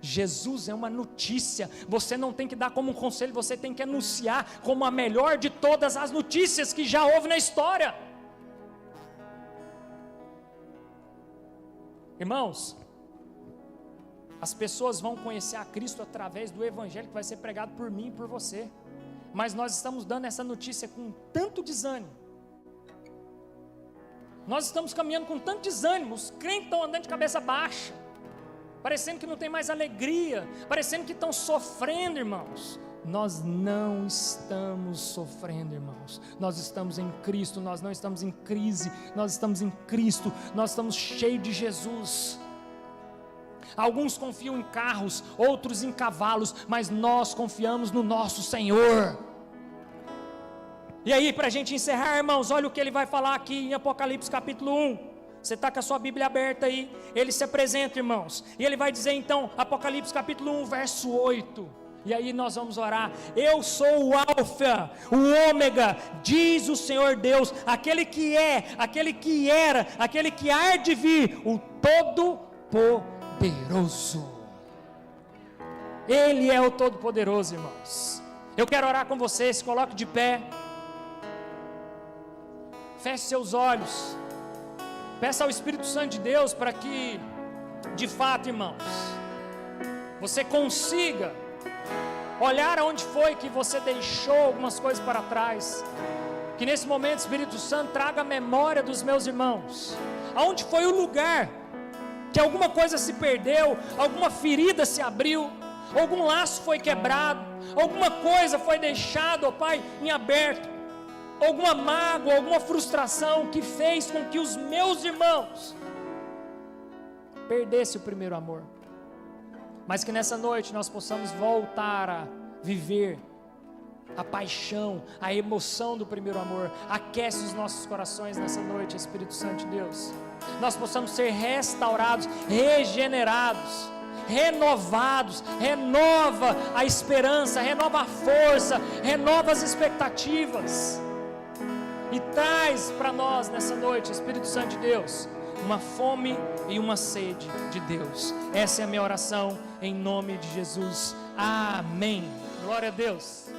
Jesus é uma notícia, você não tem que dar como um conselho, você tem que anunciar como a melhor de todas as notícias que já houve na história. Irmãos, as pessoas vão conhecer a Cristo através do Evangelho que vai ser pregado por mim e por você. Mas nós estamos dando essa notícia com tanto desânimo. Nós estamos caminhando com tanto desânimo. Os crentes estão andando de cabeça baixa, parecendo que não tem mais alegria, parecendo que estão sofrendo, irmãos. Nós não estamos sofrendo, irmãos. Nós estamos em Cristo, nós não estamos em crise. Nós estamos em Cristo, nós estamos cheios de Jesus. Alguns confiam em carros, outros em cavalos, mas nós confiamos no nosso Senhor. E aí, para a gente encerrar, irmãos, olha o que ele vai falar aqui em Apocalipse capítulo 1. Você está com a sua Bíblia aberta aí, ele se apresenta, irmãos, e ele vai dizer então, Apocalipse capítulo 1, verso 8, e aí nós vamos orar. Eu sou o Alfa, o Ômega, diz o Senhor Deus, aquele que é, aquele que era, aquele que há de vir, o Todo-Poderoso. Ele é o Todo-Poderoso, irmãos. Eu quero orar com você, se coloque de pé, feche seus olhos. Peça ao Espírito Santo de Deus para que, de fato, irmãos, você consiga olhar aonde foi que você deixou algumas coisas para trás. Que nesse momento, Espírito Santo, traga a memória dos meus irmãos. Aonde foi o lugar que alguma coisa se perdeu, alguma ferida se abriu, algum laço foi quebrado, alguma coisa foi deixada, ó Pai, em aberto, alguma mágoa, alguma frustração que fez com que os meus irmãos perdessem o primeiro amor. Mas que nessa noite nós possamos voltar a viver a paixão, a emoção do primeiro amor. Aquece os nossos corações nessa noite, Espírito Santo de Deus. Nós possamos ser restaurados, regenerados, renovados. Renova a esperança, renova a força, renova as expectativas. E traz para nós nessa noite, Espírito Santo de Deus, uma fome e uma sede de Deus. Essa é a minha oração, em nome de Jesus. Amém. Glória a Deus.